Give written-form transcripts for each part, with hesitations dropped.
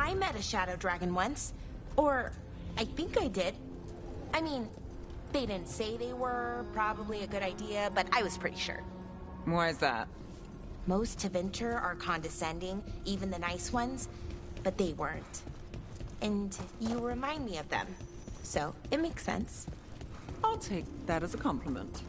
I met a shadow dragon once. Or, I think I did. I mean, they didn't say they were probably a good idea, but I was pretty sure. Why is that? Most Tevinter are condescending, even the nice ones, but they weren't. And you remind me of them, so it makes sense. I'll take that as a compliment.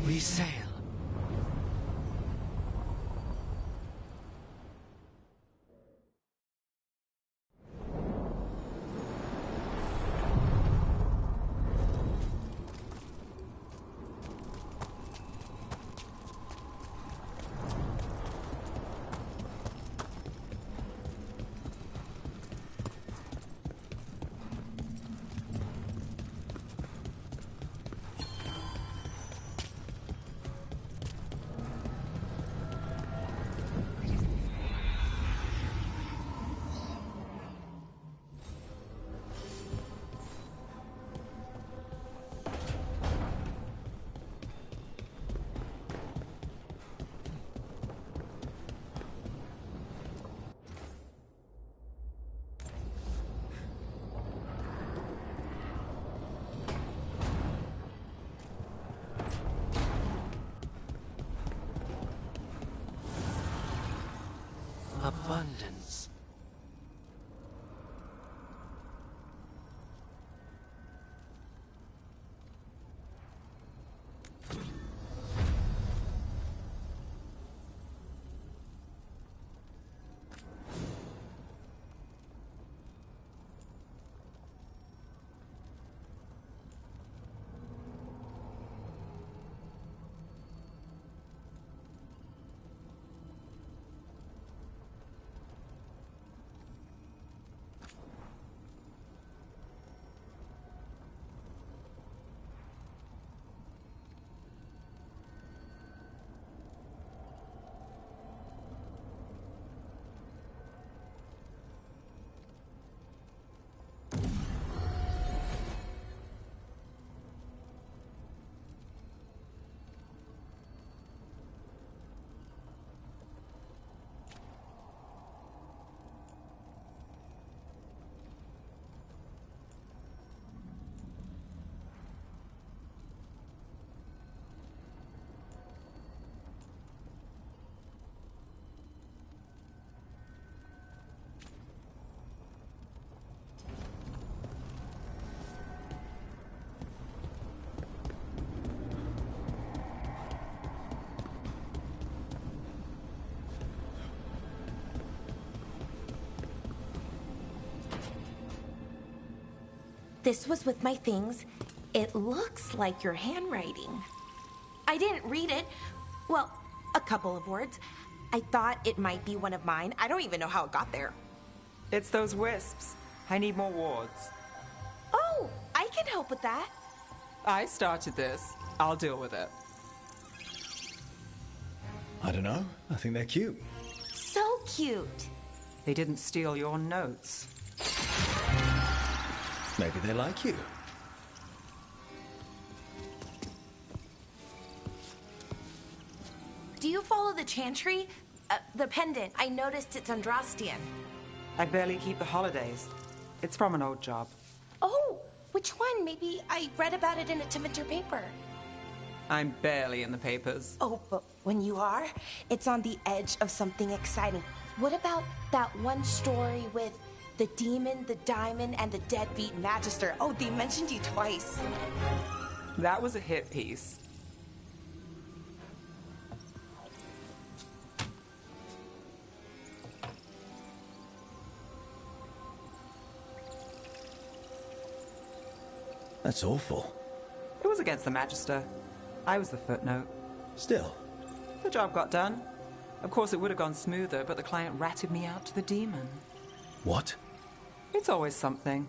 We sail. Abundance. This was with my things. It looks like your handwriting. I didn't read it. Well, a couple of words. I thought it might be one of mine. I don't even know how it got there. It's those wisps. I need more wards. Oh, I can help with that. I started this. I'll deal with it. I don't know. I think they're cute. So cute. They didn't steal your notes. Maybe they like you. Do you follow the chantry? The pendant. I noticed it's Andrastian. I barely keep the holidays. It's from an old job. Oh, which one? Maybe I read about it in a Tevinter paper. I'm barely in the papers. Oh, but when you are, it's on the edge of something exciting. What about that one story with the demon, the diamond, and the deadbeat magister? Oh, they mentioned you twice. That was a hit piece. That's awful. It was against the Magister. I was the footnote. Still. The job got done. Of course, it would have gone smoother, but the client ratted me out to the demon. What? It's always something.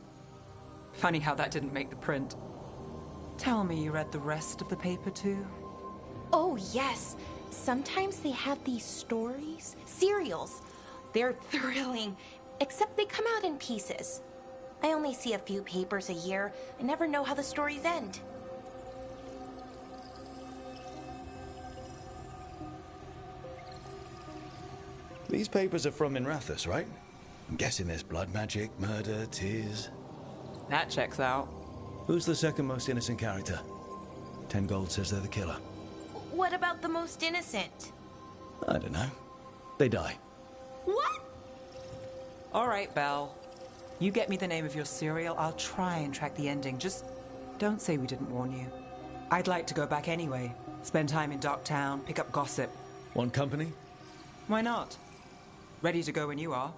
Funny how that didn't make the print. Tell me you read the rest of the paper, too? Oh, yes. Sometimes they have these stories, serials. They're thrilling, except they come out in pieces. I only see a few papers a year. I never know how the stories end. These papers are from Minrathous, right? I'm guessing there's blood magic, murder, tears. That checks out. Who's the second most innocent character? 10 gold says they're the killer. What about the most innocent? I don't know. They die. What? All right, Belle. You get me the name of your serial, I'll try and track the ending. Just don't say we didn't warn you. I'd like to go back anyway. Spend time in Darktown, pick up gossip. Want company? Why not? Ready to go when you are.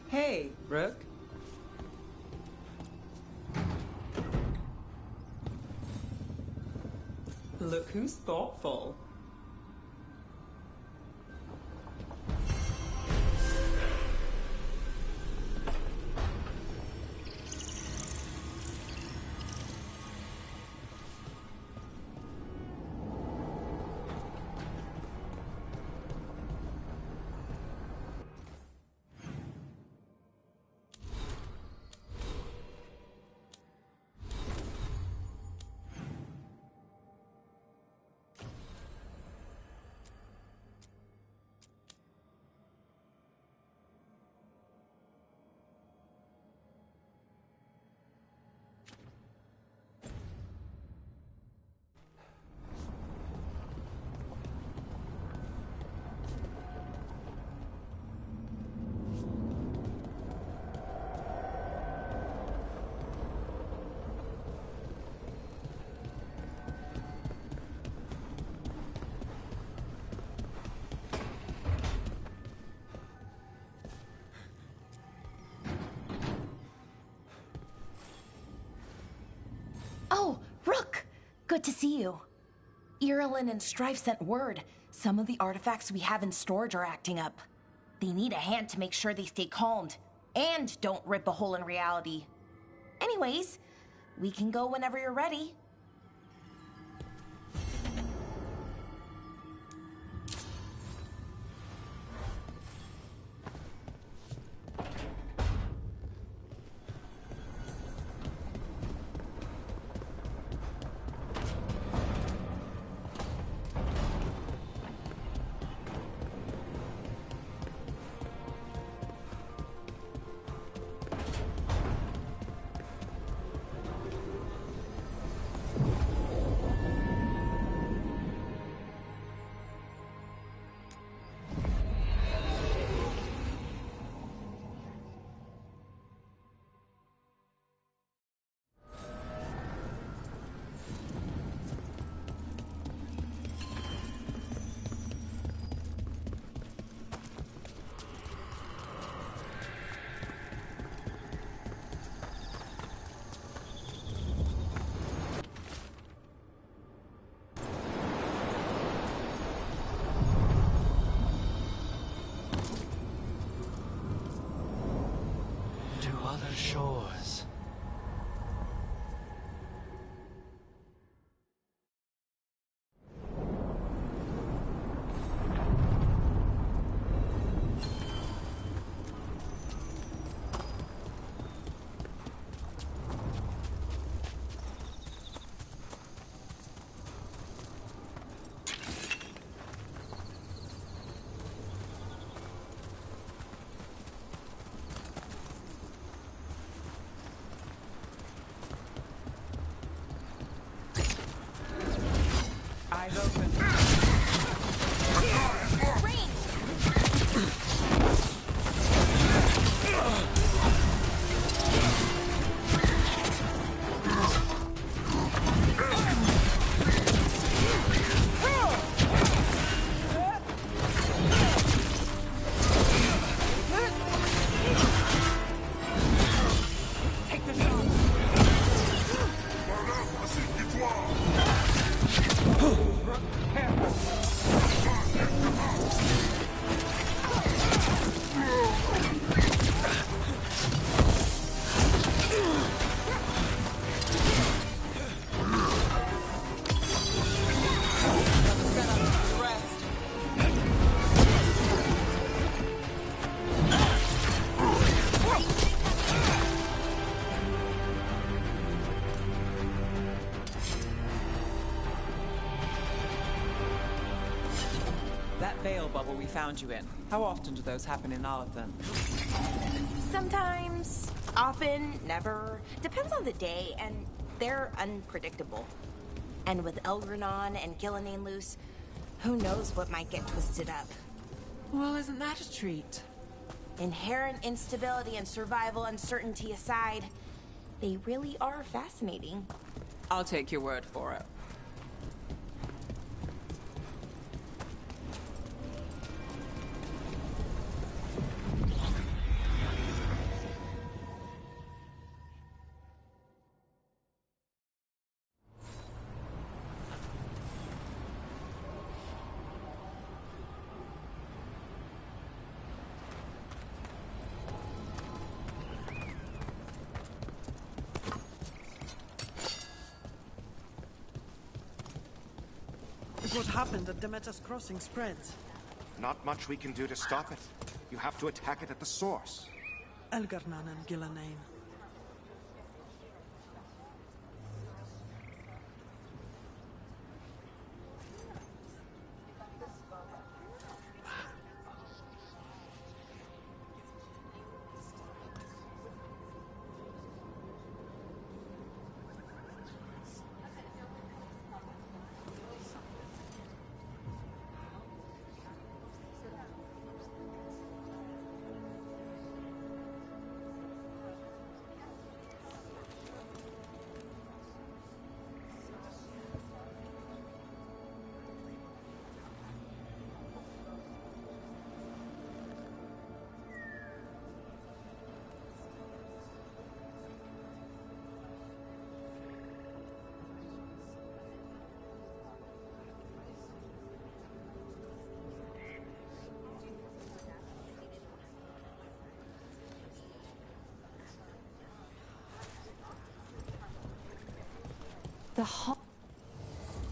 Hey, Rook. Look who's thoughtful. Oh, Rook! Good to see you. Irulan and Strife sent word. Some of the artifacts we have in storage are acting up. They need a hand to make sure they stay calmed. And don't rip a hole in reality. Anyways, we can go whenever you're ready. Other shores. veil bubble we found you in. How often do those happen in Arlathan? Sometimes, often, never. Depends on the day, and they're unpredictable. And with Elgranon and Gillenane loose, who knows what might get twisted up. Well, isn't that a treat? Inherent instability and survival uncertainty aside, they really are fascinating. I'll take your word for it. If what happened at Demeter's Crossing spreads, Not much we can do to stop it. You have to attack it at the source. Elgarnan and Gillenane.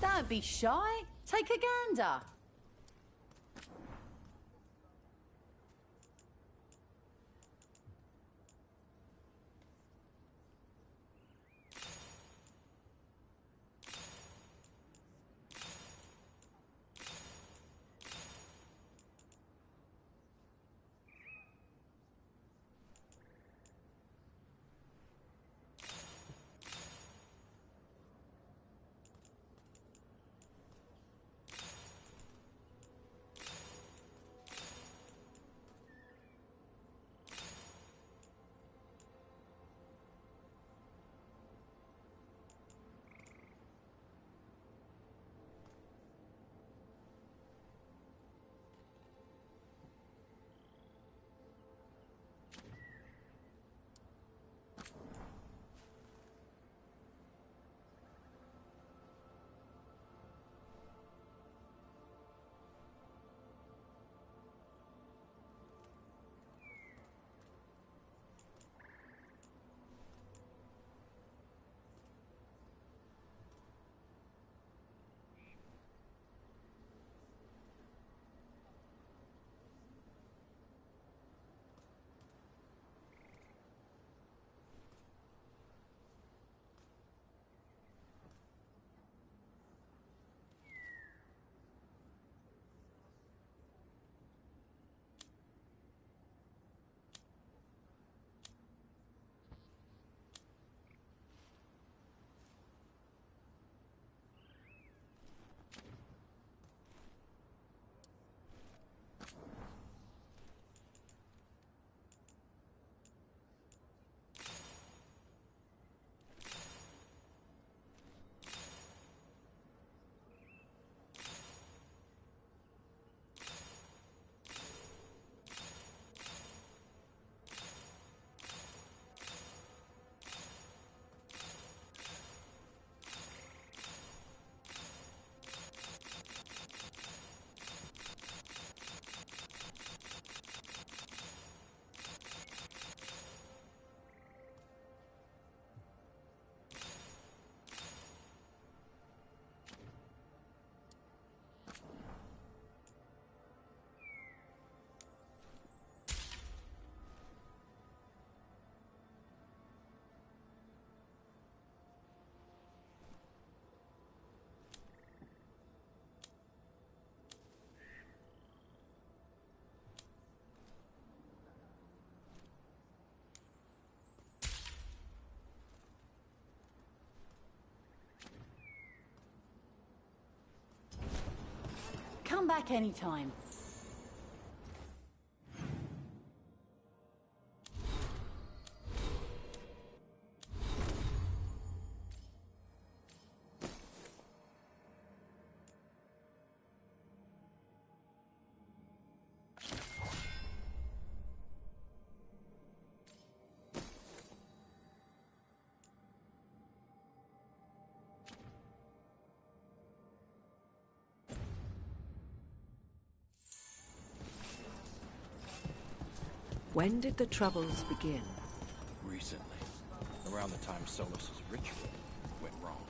Don't be shy. Take a gander. Come back anytime. When did the Troubles begin? Recently. Around the time Solus's ritual went wrong.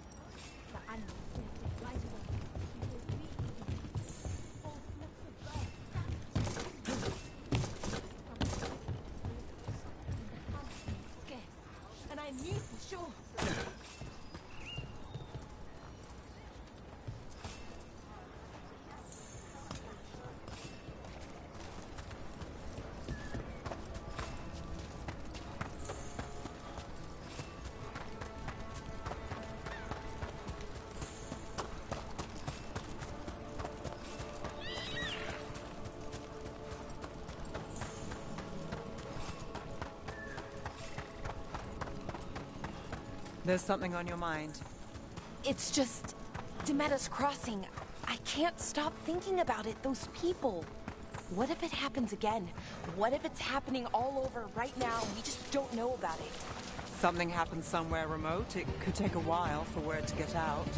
And I knew for sure. There's something on your mind. It's just Demeter's Crossing. I can't stop thinking about it, those people. What if it happens again? What if it's happening all over right now and we just don't know about it? Something happens somewhere remote. It could take a while for word to get out.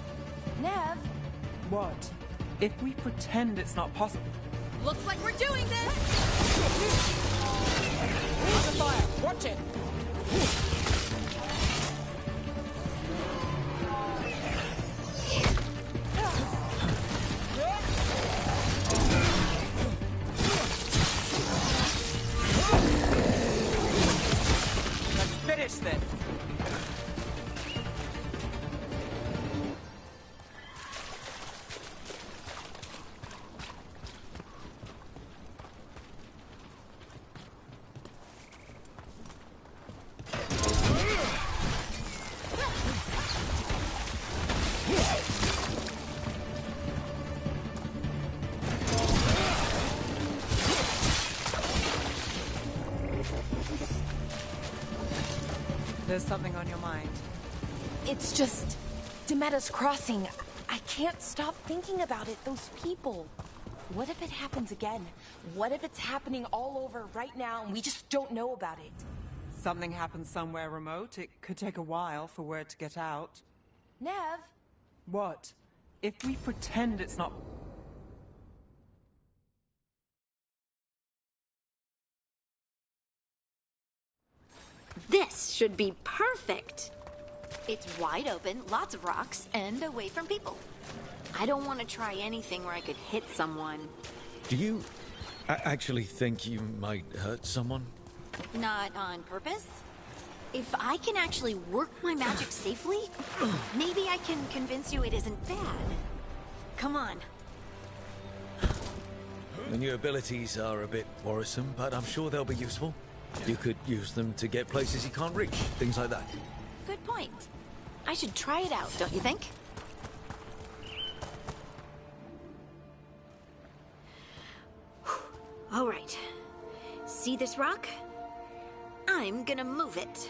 Nev? What? If we pretend it's not possible... Looks like we're doing this! Under fire! Watch it! Finish this! There's something on your mind. It's just Demeter's Crossing. I can't stop thinking about it, those people. What if it happens again? What if it's happening all over right now and we just don't know about it? Something happens somewhere remote. It could take a while for word to get out. Nev? What? If we pretend it's not... This should be perfect. It's wide open, lots of rocks, and away from people. I don't want to try anything where I could hit someone. Do you actually think you might hurt someone? Not on purpose. If I can actually work my magic safely, maybe I can convince you it isn't bad. Come on. The new abilities are a bit worrisome, but I'm sure they'll be useful. You could use them to get places you can't reach, things like that. Good point. I should try it out, don't you think? All right. See this rock? I'm gonna move it.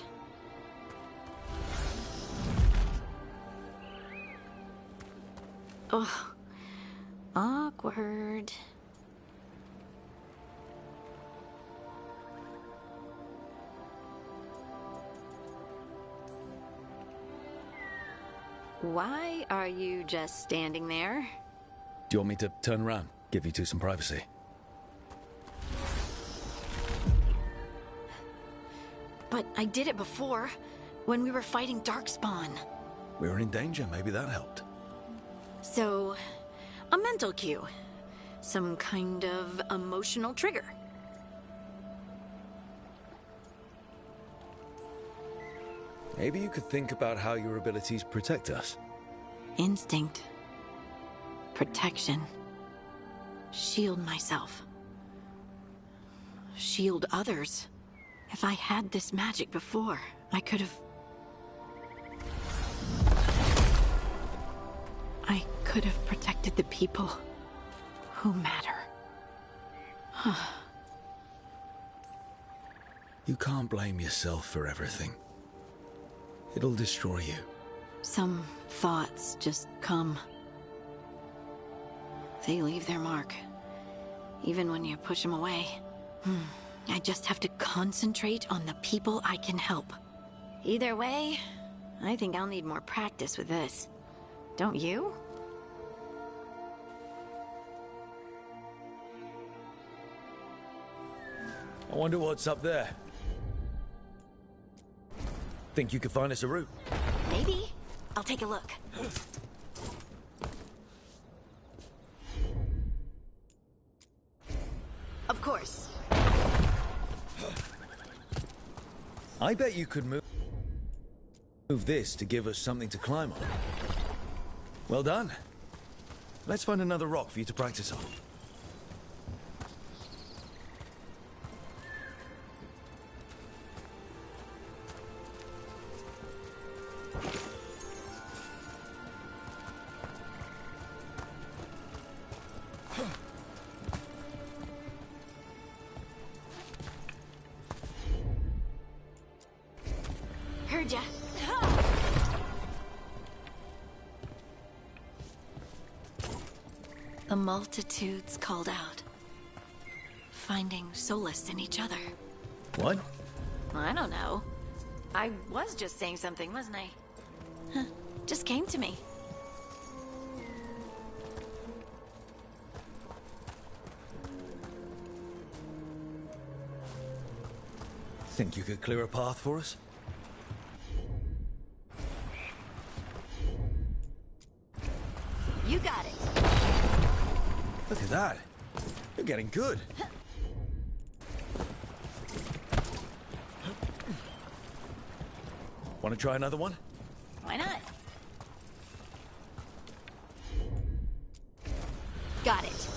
Oh, awkward. Why are you just standing there? Do you want me to turn around, give you two some privacy? But I did it before, when we were fighting Darkspawn. We were in danger, maybe that helped. So, a mental cue. Some kind of emotional trigger. Maybe you could think about how your abilities protect us. Instinct. Protection. Shield myself. Shield others. If I had this magic before, I could have... I could have protected the people who matter. You can't blame yourself for everything. It'll destroy you. Some thoughts just come. They leave their mark, even when you push them away. I just have to concentrate on the people I can help. Either way, I think I'll need more practice with this. Don't you? I wonder what's up there. Think you could find us a route? Maybe. I'll take a look. Of course. I bet you could move this to give us something to climb on. Well done. Let's find another rock for you to practice on. Heard ya. The multitudes called out, finding solace in each other. What? I don't know. I was just saying something, wasn't I? Just came to me. Think you could clear a path for us? You got it. Look at that. You're getting good. Want to try another one? Why not? Got it.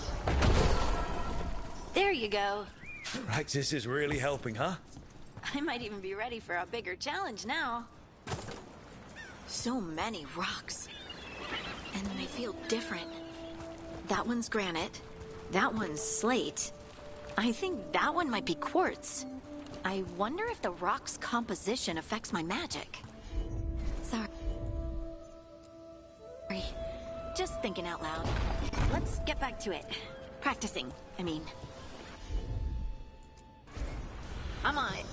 There you go. Practice is really helping, huh? I might even be ready for a bigger challenge now. So many rocks. And they feel different. That one's granite. That one's slate. I think that one might be quartz. I wonder if the rock's composition affects my magic. Sorry. Just thinking out loud. Let's get back to it. Practicing, I mean. I'm on it.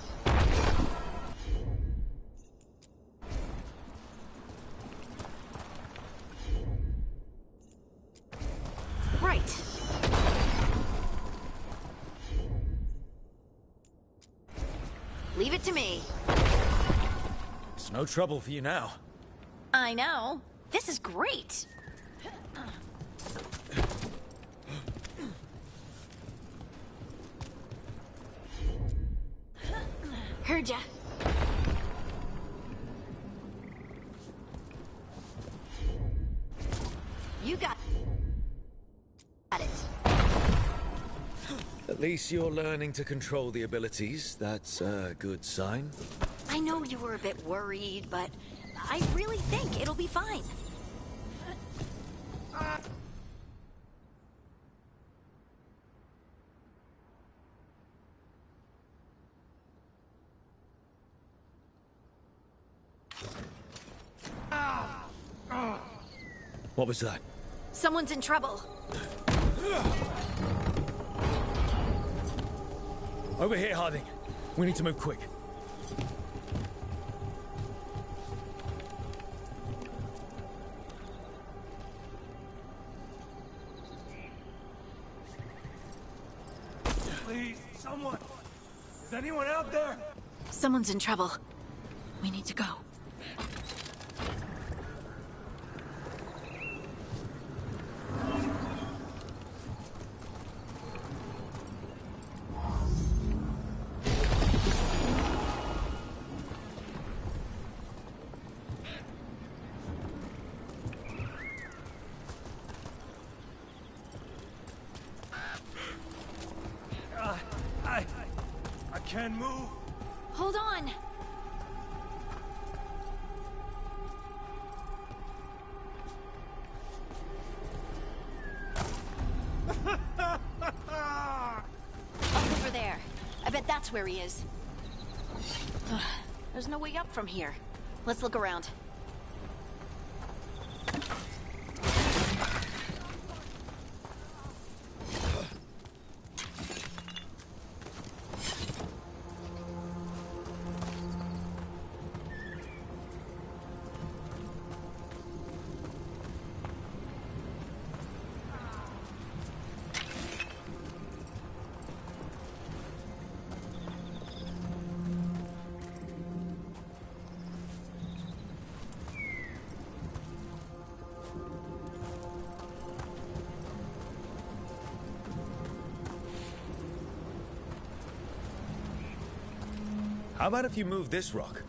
Right. Leave it to me. It's no trouble for you now. I know. This is great. Heard ya. You got it. At least you're learning to control the abilities. That's a good sign. I know you were a bit worried, but I really think it'll be fine. What was that? Someone's in trouble. Over here, Harding. We need to move quick. Please, someone! Is anyone out there? Someone's in trouble. We need to go. I can't move. Hold on. that's where he is. Ugh, there's no way up from here. Let's look around. How about if you move this rock?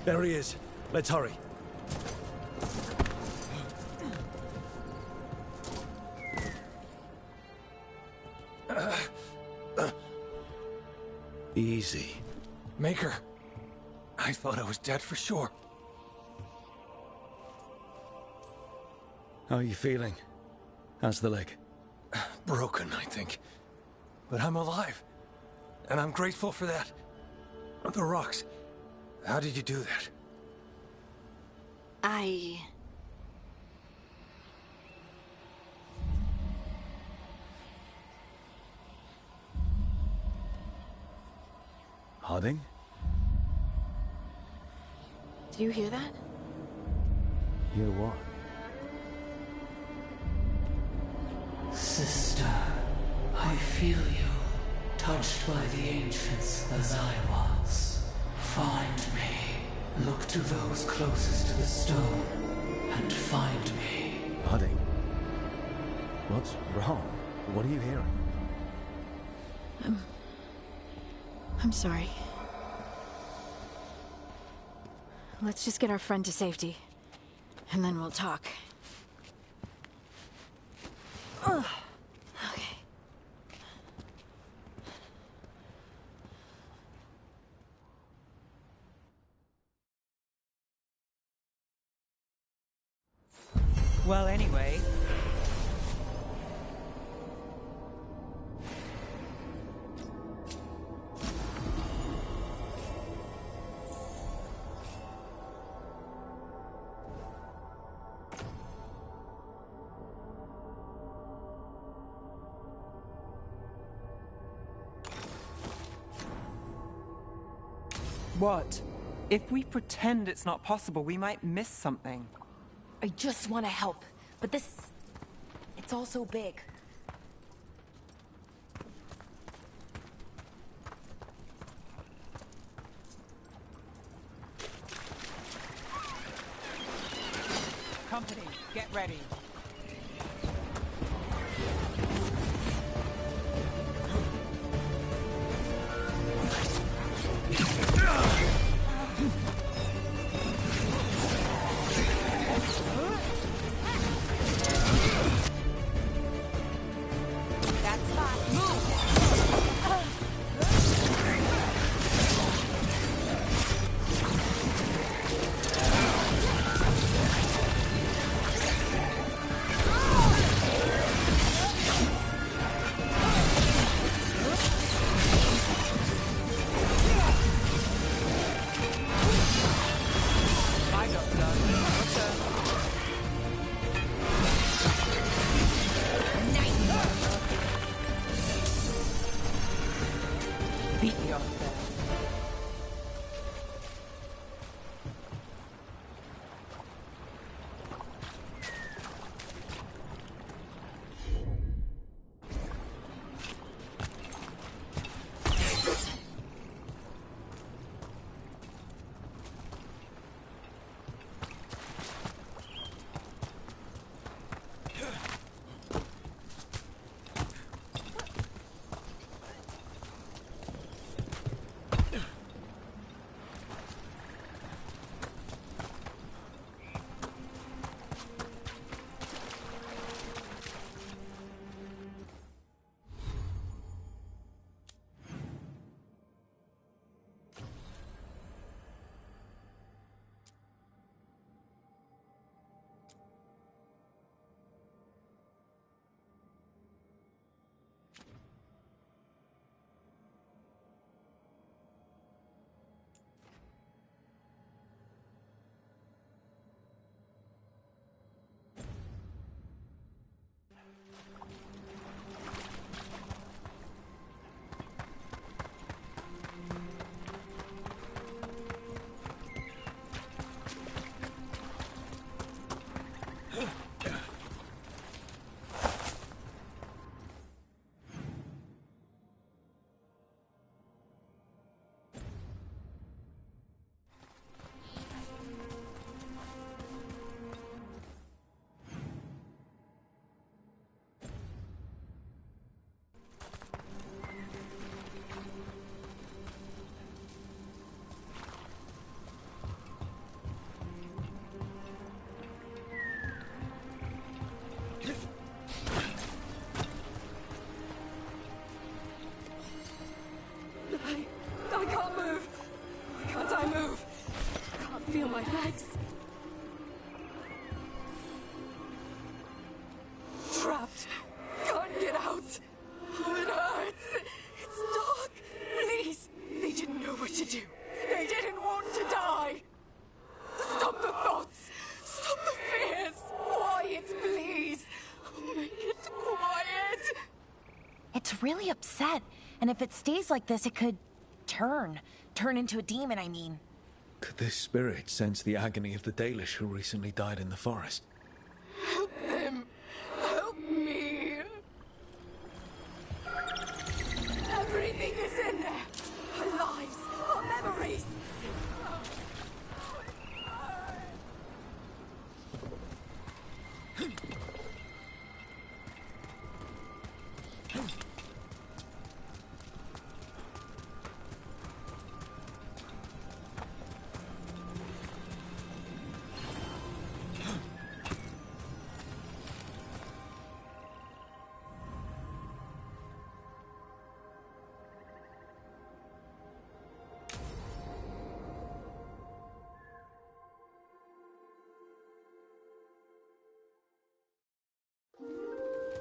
There he is. Let's hurry. Easy. Maker, I thought I was dead for sure. How are you feeling? How's the leg? Broken, I think. But I'm alive. And I'm grateful for that. The rocks. How did you do that? Harding? Do you hear that? Hear what? Sister, I feel you, touched by the ancients as I was. Find me. Look to those closest to the stone, and find me. Harding? What's wrong? What are you hearing? I'm sorry. Let's just get our friend to safety, and then we'll talk. Ugh. Okay. Well, anyway... What? If we pretend it's not possible, we might miss something. I just want to help, but it's all so big. Company, get ready. really upset. And if it stays like this, it could turn into a demon, I mean. Could this spirit sense the agony of the Dalish who recently died in the forest? Help him! Help me! Everything is in there! Our lives, our memories!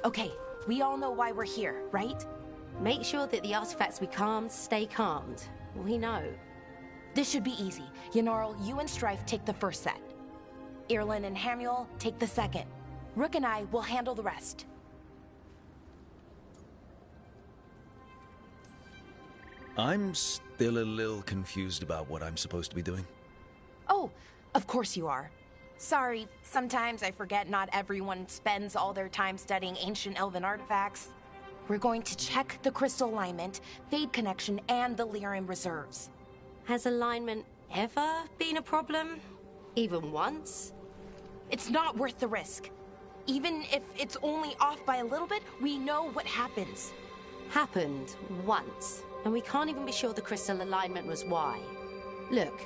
Okay, we all know why we're here, right? Make sure that the artifacts we calmed stay calmed. We know. This should be easy. Yanarl, you and Strife take the first set. Irlin and Hamuel take the second. Rook and I will handle the rest. I'm still a little confused about what I'm supposed to be doing. Oh, of course you are. Sorry, sometimes I forget not everyone spends all their time studying ancient elven artifacts. We're going to check the crystal alignment, fade connection, and the Lyrium reserves. Has alignment ever been a problem? Even once? It's not worth the risk. Even if it's only off by a little bit, we know what happens. Happened once, and we can't even be sure the crystal alignment was why. Look,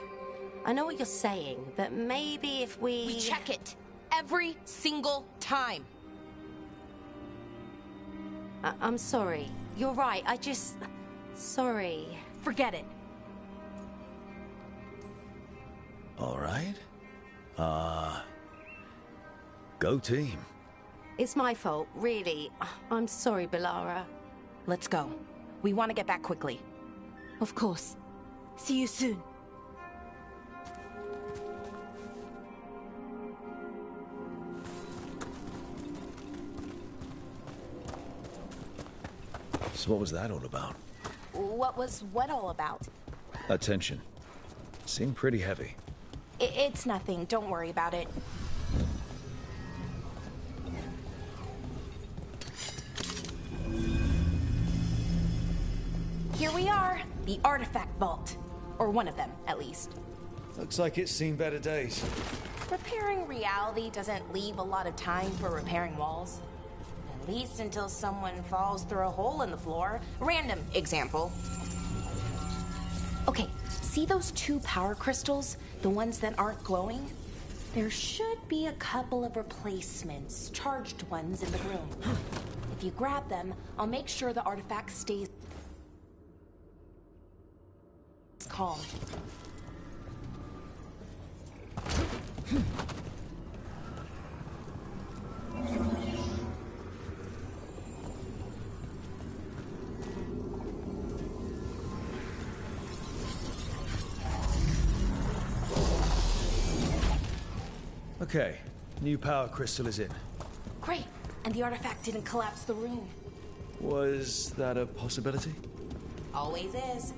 I know what you're saying, but maybe if we... We check it. Every single time. I'm sorry. You're right, Sorry. Forget it. All right. Go team. It's my fault, really. I'm sorry, Belara. Let's go. We want to get back quickly. Of course. See you soon. So what was that all about? What was what all about? Attention. Seemed pretty heavy. It's nothing. Don't worry about it. Here we are. The artifact vault. Or one of them, at least. Looks like it's seen better days. Repairing reality doesn't leave a lot of time for repairing walls. At least until someone falls through a hole in the floor. Random example. Okay, see those 2 power crystals? The ones that aren't glowing? There should be a couple of replacements, charged ones in the room. If you grab them, I'll make sure the artifact stays calm. Okay, new power crystal is in. Great, and the artifact didn't collapse the room. Was that a possibility? Always is.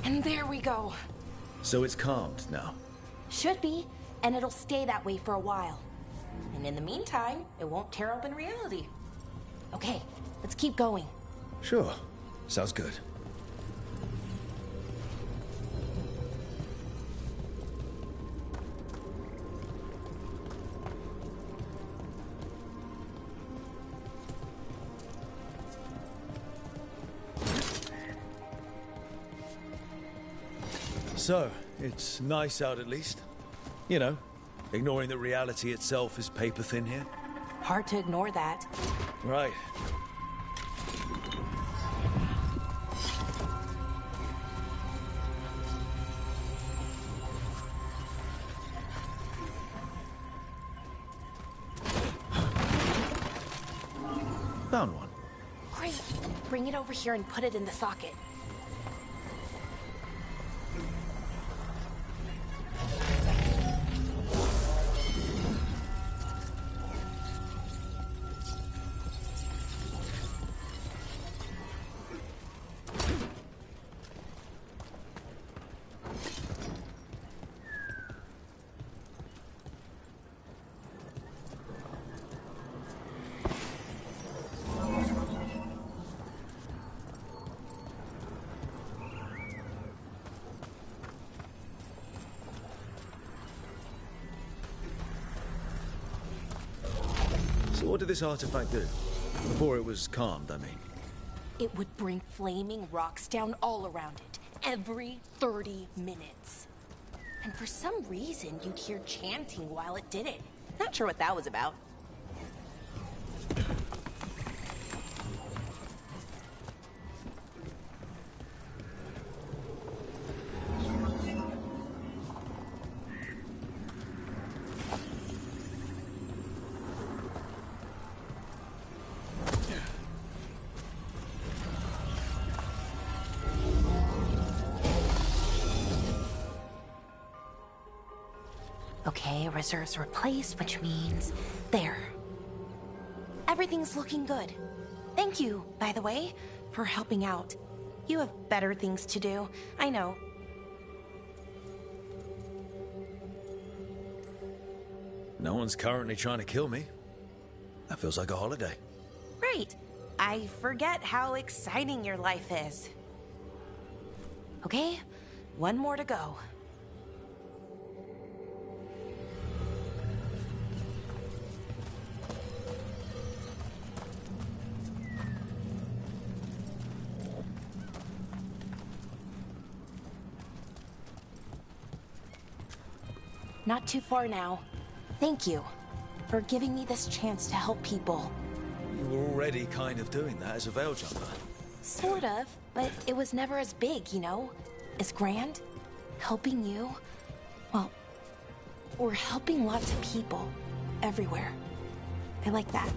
And there we go. So it's calmed now. Should be, and it'll stay that way for a while. And in the meantime, it won't tear open reality. Okay, let's keep going. Sure. Sounds good. So, it's nice out at least. You know, ignoring that reality itself is paper thin here. Hard to ignore that. Right. Found one. Great. Bring it over here and put it in the socket. So what did this artifact do? Before it was calmed, I mean. It would bring flaming rocks down all around it, every 30 minutes. And for some reason, you'd hear chanting while it did it. Not sure what that was about. Okay, reserves replaced, which means there. Everything's looking good. Thank you, by the way, for helping out. You have better things to do, I know. No one's currently trying to kill me. That feels like a holiday. Right. I forget how exciting your life is. Okay, one more to go. Not too far now. Thank you for giving me this chance to help people. You were already kind of doing that as a Veil Jumper. Sort of, but it was never as big, you know? As grand. Helping you. Well, we're helping lots of people. Everywhere. I like that.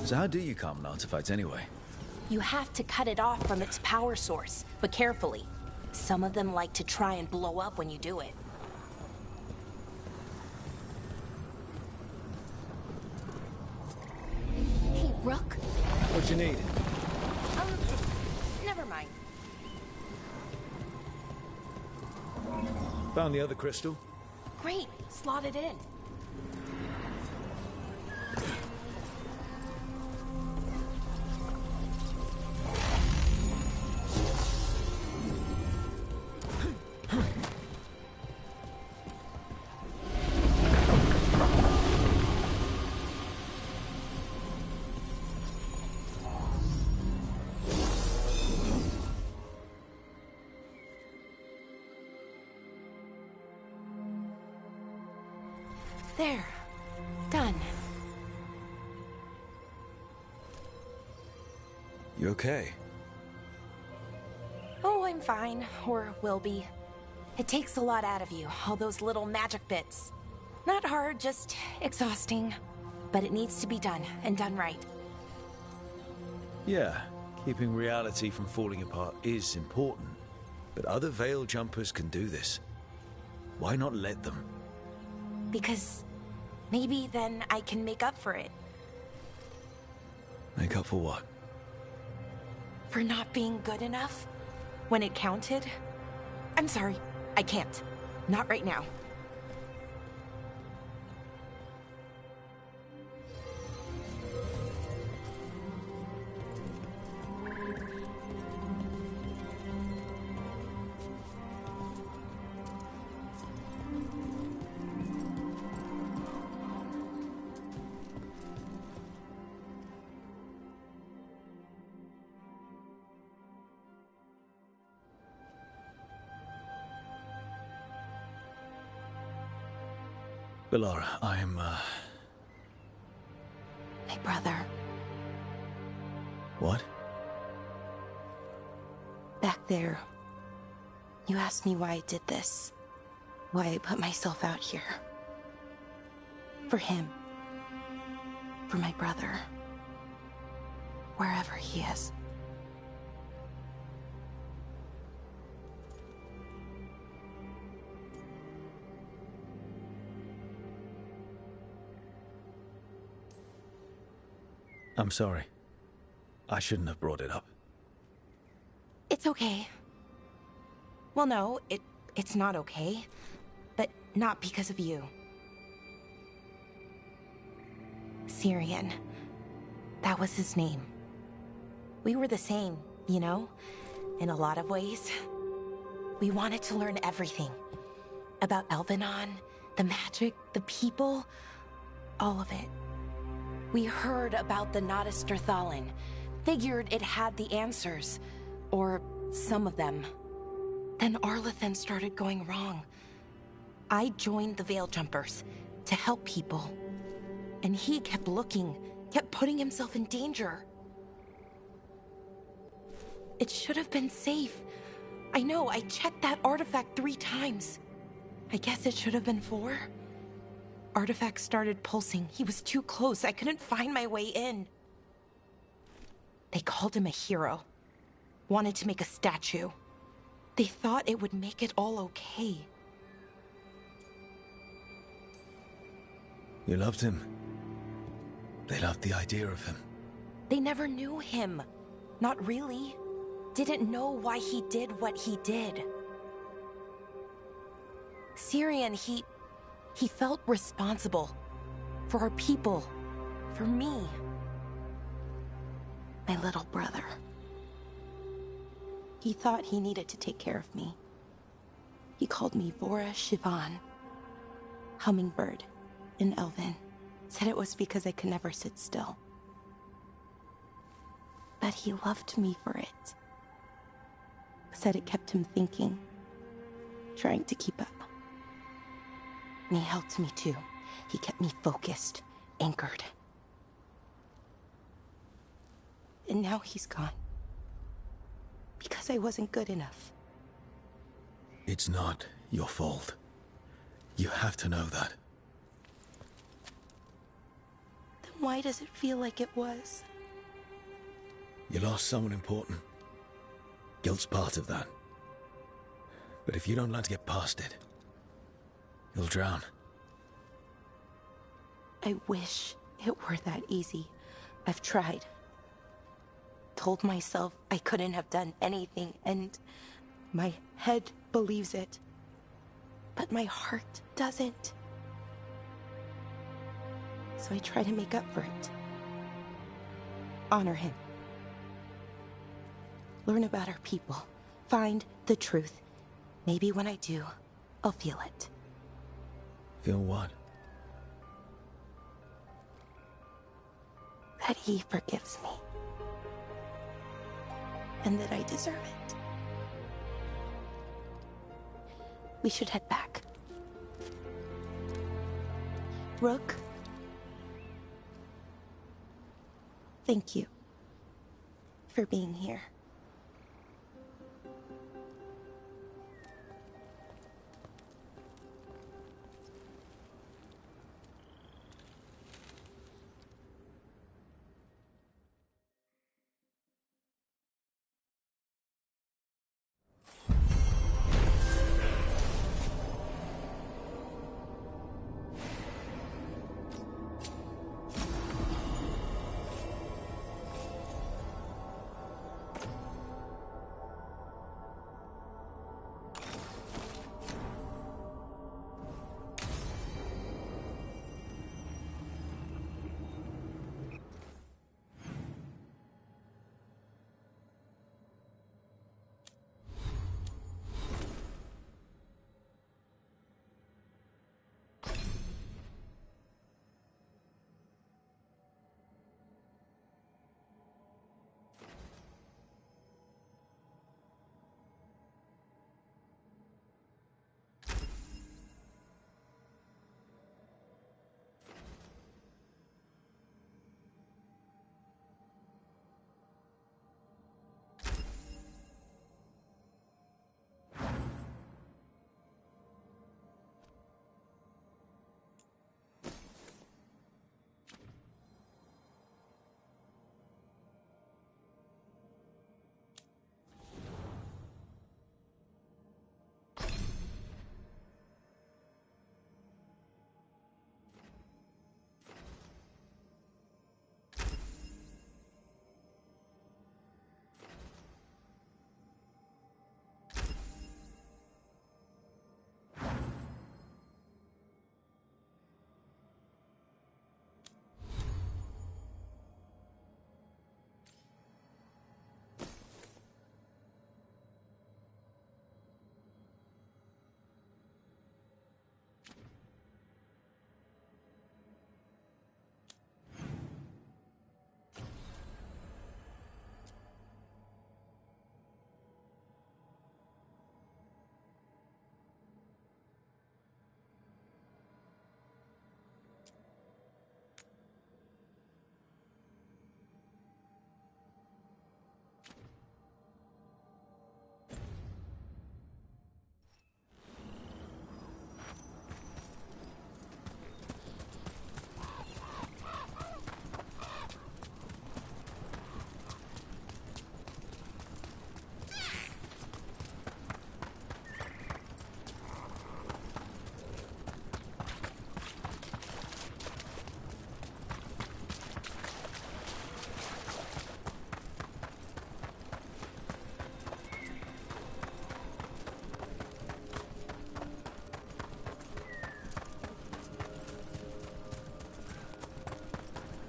So how do you calm an artifact anyway? You have to cut it off from its power source, but carefully. Some of them like to try and blow up when you do it. Hey, Rook. What you need? Never mind. Found the other crystal. Great, slot it in. There. Done. You okay? Oh, I'm fine. Or will be. It takes a lot out of you, all those little magic bits. Not hard, just exhausting. But it needs to be done, and done right. Yeah, keeping reality from falling apart is important. But other Veil Jumpers can do this. Why not let them? Because maybe then I can make up for it. Make up for what? For not being good enough? When it counted? I'm sorry, I can't. Not right now. Bellara, I'm, My brother. What? Back there. You asked me why I did this. Why I put myself out here. For him. For my brother. Wherever he is. I'm sorry. I shouldn't have brought it up. It's okay. Well, no, it's not okay. But not because of you. Syrian. That was his name. We were the same, you know? In a lot of ways. We wanted to learn everything. About Elvenon, the magic, the people, all of it. We heard about the Nodus Strathallan. Figured it had the answers. Or some of them. Then Arlathan started going wrong. I joined the Veil Jumpers to help people. And he kept looking, kept putting himself in danger. It should have been safe. I know, I checked that artifact 3 times. I guess it should have been 4. Artifact started pulsing. He was too close. I couldn't find my way in. They called him a hero. Wanted to make a statue. They thought it would make it all okay. You loved him. They loved the idea of him. They never knew him. Not really. Didn't know why he did what he did. Syrian, he felt responsible. For our people. For me. My little brother. He thought he needed to take care of me. He called me Vora Shivan. Hummingbird in Elven. Said it was because I could never sit still. But he loved me for it. Said it kept him thinking. Trying to keep up. And he helped me too. He kept me focused, anchored. And now he's gone. Because I wasn't good enough. It's not your fault. You have to know that. Then Why does it feel like it was? You lost someone important. Guilt's part of that. But if you don't learn to get past it, you'll drown. I wish it were that easy. I've tried. Told myself I couldn't have done anything, and my head believes it. But my heart doesn't. So I try to make up for it. Honor him. Learn about our people. Find the truth. Maybe when I do, I'll feel it. Feel what? That he forgives me. And that I deserve it. We should head back. Rook? Thank you for being here.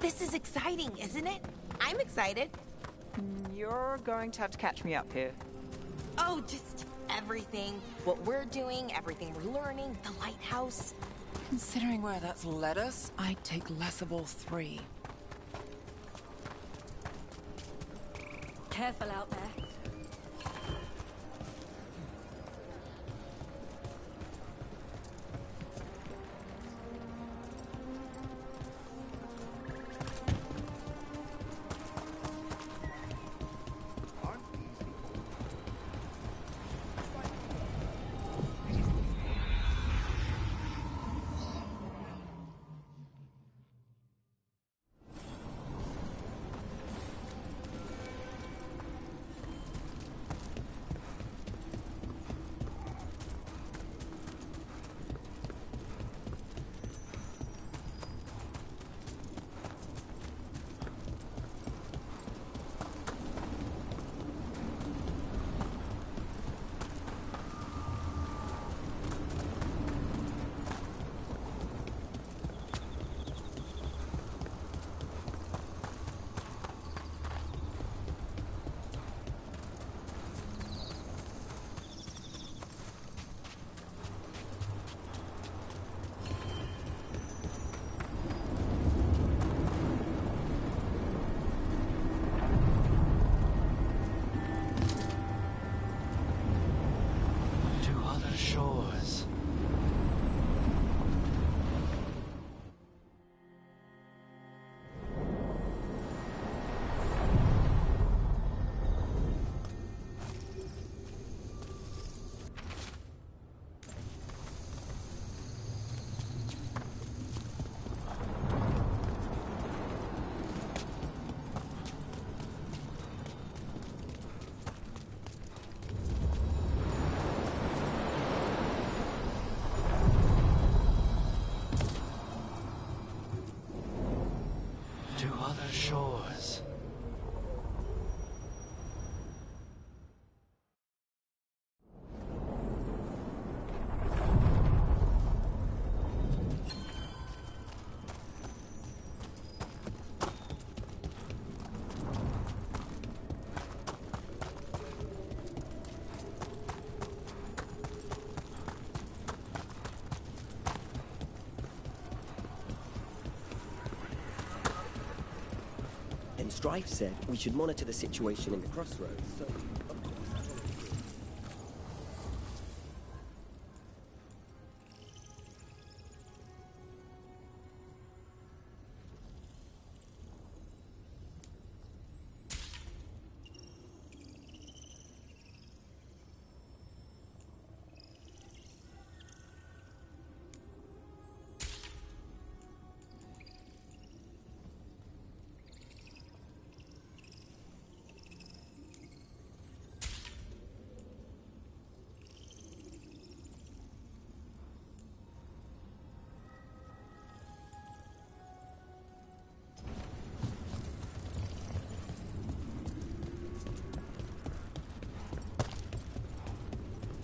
This is exciting, isn't it? I'm excited. You're going to have to catch me up here. Oh, just everything. What we're doing, everything we're learning, the lighthouse. Considering where that's led us, I'd take less of all three. Careful out there. shores. Strife said we should monitor the situation in the crossroads, so...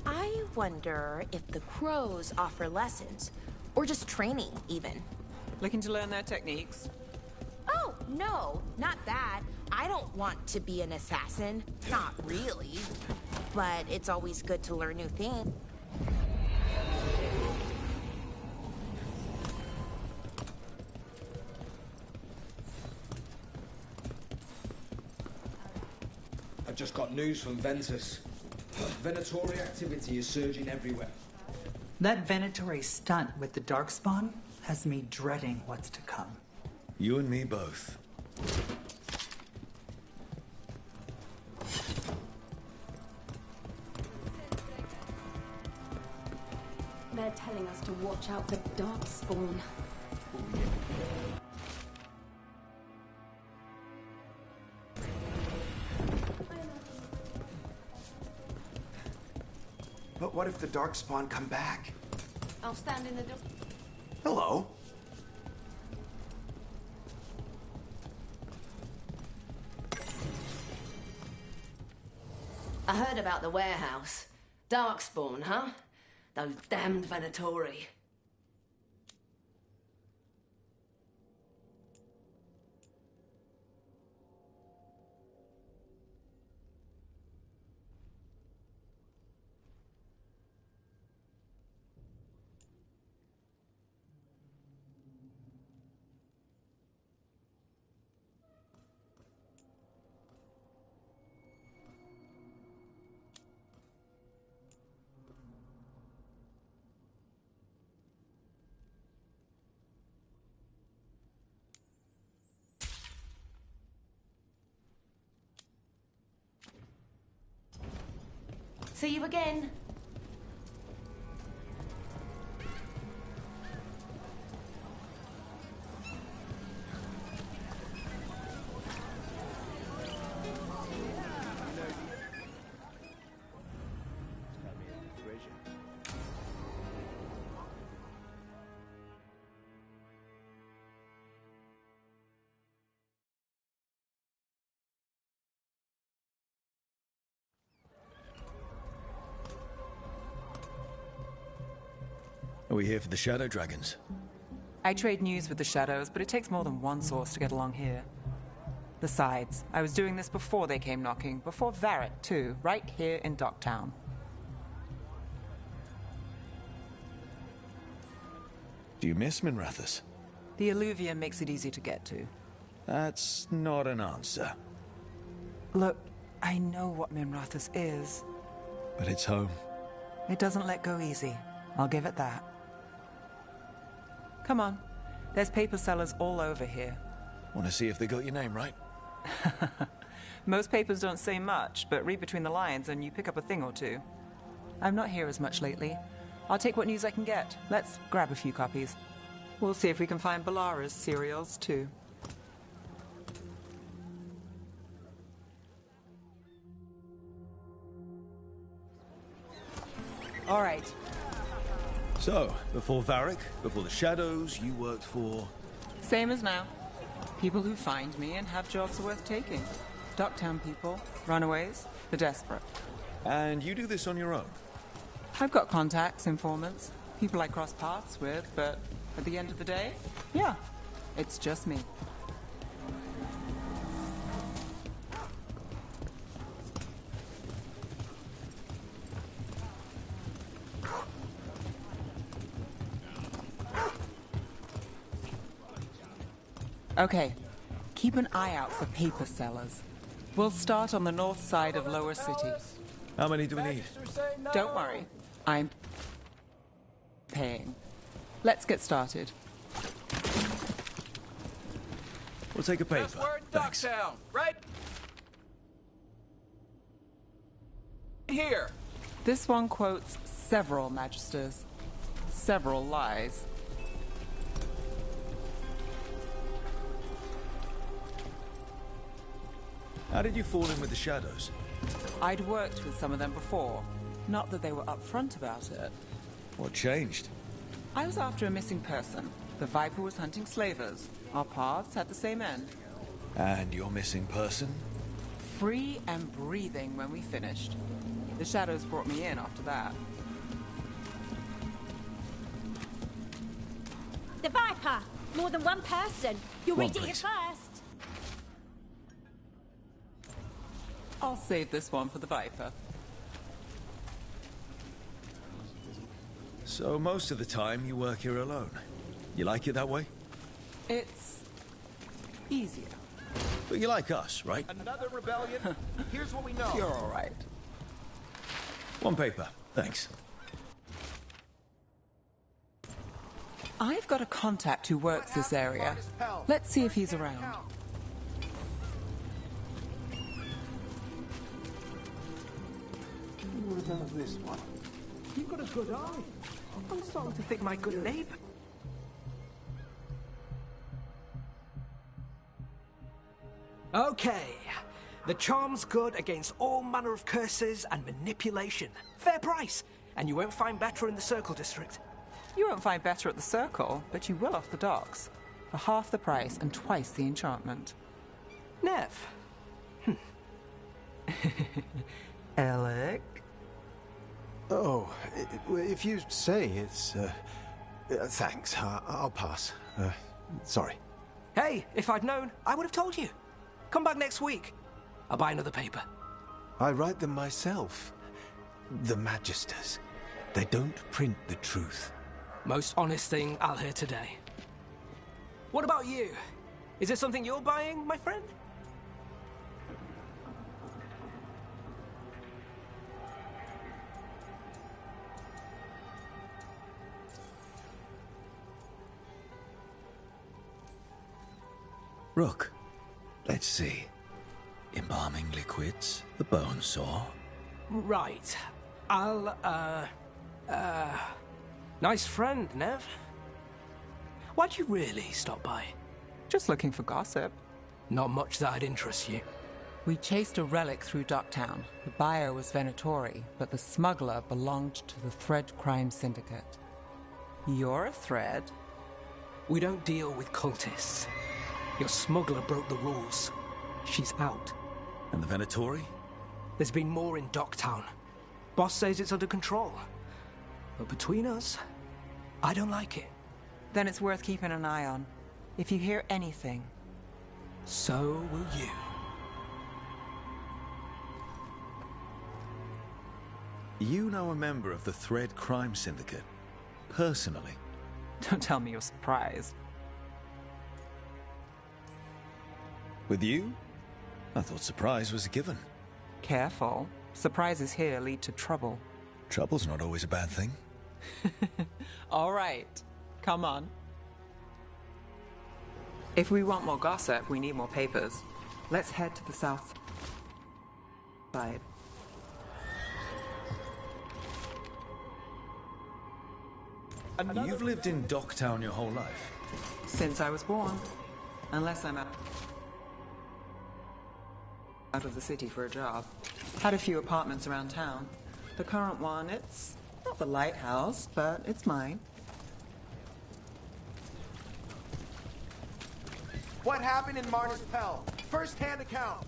I wonder if the crows offer lessons, or just training, even. Looking to learn their techniques? Oh, no, not that. I don't want to be an assassin. Not really. But it's always good to learn new things. I've just got news from Ventus. Venatori activity is surging everywhere. That Venatori stunt with the Darkspawn has me dreading what's to come. You and me both. They're telling us to watch out for Darkspawn. But what if the Darkspawn come back? I'll stand in the door. Hello? I heard about the warehouse. Darkspawn, huh? Those damned Venatori. See you again. Are we here for the Shadow Dragons? I trade news with the Shadows, but it takes more than one source to get along here. Besides, I was doing this before they came knocking, before Varrot, too, right here in Docktown. Do you miss Minrathous? The Alluvium makes it easy to get to. That's not an answer. Look, I know what Minrathous is. But it's home. It doesn't let go easy. I'll give it that. Come on. There's paper sellers all over here. Want to see if they got your name right? Most papers don't say much, but read between the lines and you pick up a thing or two. I'm not here as much lately. I'll take what news I can get. Let's grab a few copies. We'll see if we can find Balara's serials, too. All right. So, before Varric, before the Shadows, you worked for... Same as now. People who find me and have jobs worth taking. Docktown people, runaways, the desperate. And you do this on your own? I've got contacts, informants, people I cross paths with, but at the end of the day, yeah, it's just me. Okay, keep an eye out for paper sellers. We'll start on the north side of Lower City. How many do we need? Don't worry, I'm paying. Let's get started. We'll take a paper. Thanks. Docktown, right here. This one quotes several magisters, several lies. How did you fall in with the Shadows? I'd worked with some of them before. Not that they were upfront about it. What changed? I was after a missing person. The Viper was hunting slavers. Our paths had the same end. And your missing person? Free and breathing when we finished. The Shadows brought me in after that. The Viper! More than one person. You'll read it here first. I'll save this one for the Viper. So most of the time you work here alone. You like it that way? It's easier. But you like us, right? Another rebellion? Here's what we know. You're all right. One paper, thanks. I've got a contact who works this area. Let's see if he's around. What about this one? You've got a good eye. I'm starting to think my good neighbor. Okay. The charm's good against all manner of curses and manipulation. Fair price. And you won't find better in the Circle District. You won't find better at the Circle, but you will off the docks. For half the price and twice the enchantment. Nev. Alec? Oh, if you say it's... thanks. I'll pass. Sorry. Hey, if I'd known, I would have told you. Come back next week. I'll buy another paper. I write them myself. The Magisters. They don't print the truth. Most honest thing I'll hear today. What about you? Is there something you're buying, my friend? Rook, let's see. Embalming liquids, the bone saw. Right. I'll, nice friend, Nev. Why'd you really stop by? Just looking for gossip. Not much that'd interest you. We chased a relic through Docktown. The buyer was Venatori, but the smuggler belonged to the Thread Crime Syndicate. You're a Thread? We don't deal with cultists. Your smuggler broke the rules. She's out. And the Venatori? There's been more in Docktown. Boss says it's under control. But between us, I don't like it. Then it's worth keeping an eye on. If you hear anything. So will you. You know a member of the Thread Crime Syndicate? Personally? Don't tell me you're surprised. With you? I thought surprise was a given. Careful. Surprises here lead to trouble. Trouble's not always a bad thing. All right. Come on. If we want more gossip, we need more papers. Let's head to the south side. You've lived in Docktown your whole life? Since I was born. Unless I'm out of the city for a job. Had a few apartments around town. The current one, it's not the lighthouse, but it's mine. What happened in Martyrs Pell? First-hand account.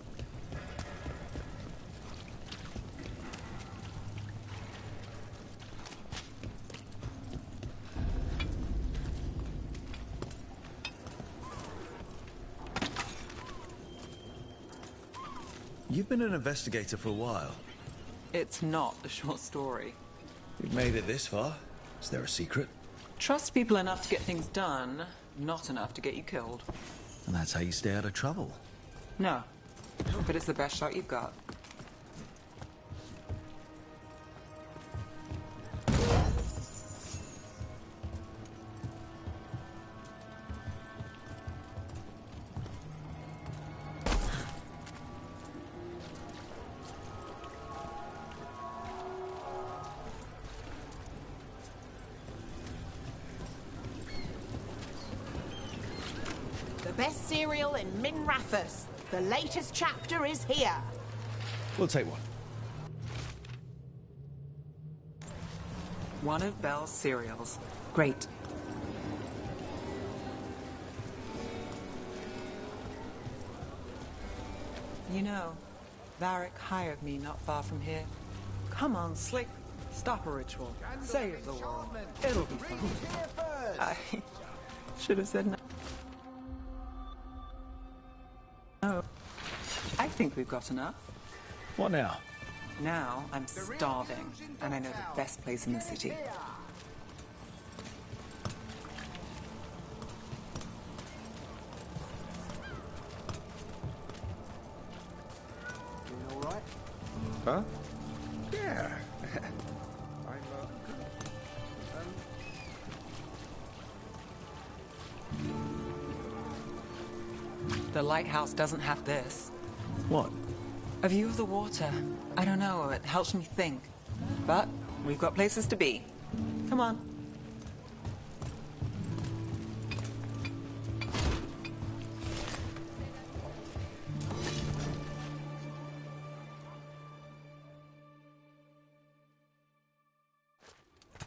You've been an investigator for a while. It's not a short story. You've made it this far. Is there a secret? Trust people enough to get things done, not enough to get you killed. And that's how you stay out of trouble. No, but it's the best shot you've got. The best cereal in Minrathous. The latest chapter is here. We'll take one. One of Belle's cereals. Great. You know, Varric hired me not far from here. Come on, Slick. Stop a ritual. Save the world. It'll be fun. I should have said no. No. I think we've got enough. What now? Now I'm starving, and I know the best place in the city. Doing all right? Huh? Yeah. The lighthouse doesn't have this. What? A view of the water. I don't know, it helps me think. But we've got places to be. Come on.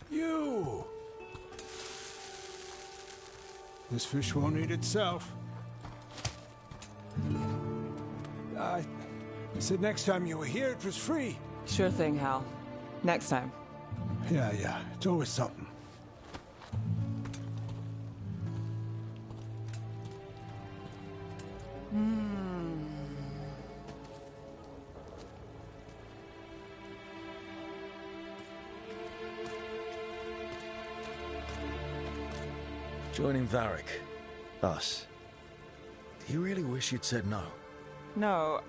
You! This fish won't eat itself. I said next time you were here, it was free. Sure thing, Hal. Next time. Yeah. It's always something. Joining Varric. Us. Do you really wish you'd said no? No.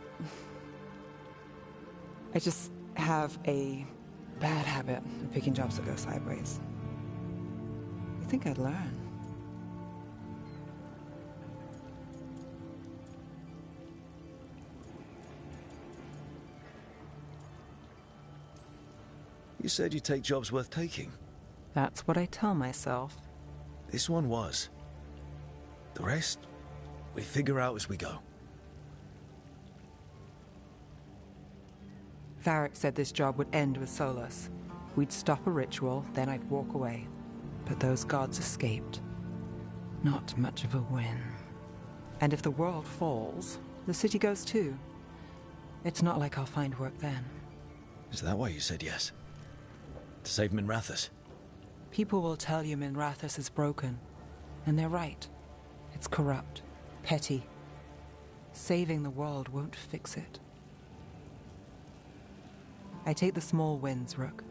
I just have a bad habit of picking jobs that go sideways. You think I'd learn? You said you'd take jobs worth taking. That's what I tell myself. This one was. The rest, we figure out as we go. Varric said this job would end with Solus. We'd stop a ritual, then I'd walk away. But those gods escaped. Not much of a win. And if the world falls, the city goes too. It's not like I'll find work then. Is that why you said yes? To save Minrathous? People will tell you Minrathous is broken. And they're right. It's corrupt, petty. Saving the world won't fix it. I take the small wins, Rook.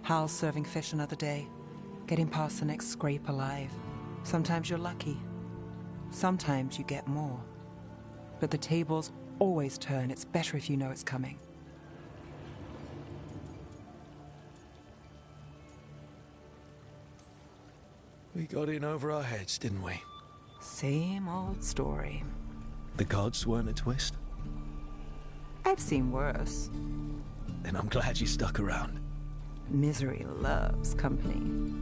Hal's serving fish another day, getting past the next scrape alive. Sometimes you're lucky. Sometimes you get more. But the tables always turn. It's better if you know it's coming. We got in over our heads, didn't we? Same old story. The gods weren't a twist? I've seen worse. Then I'm glad you stuck around. Misery loves company.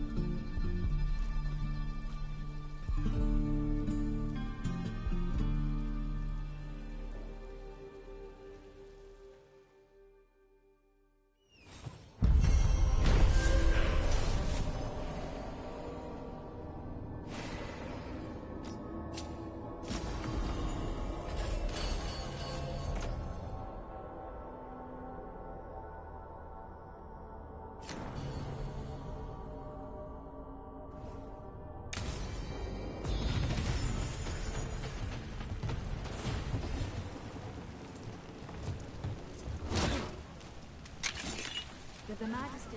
Magister.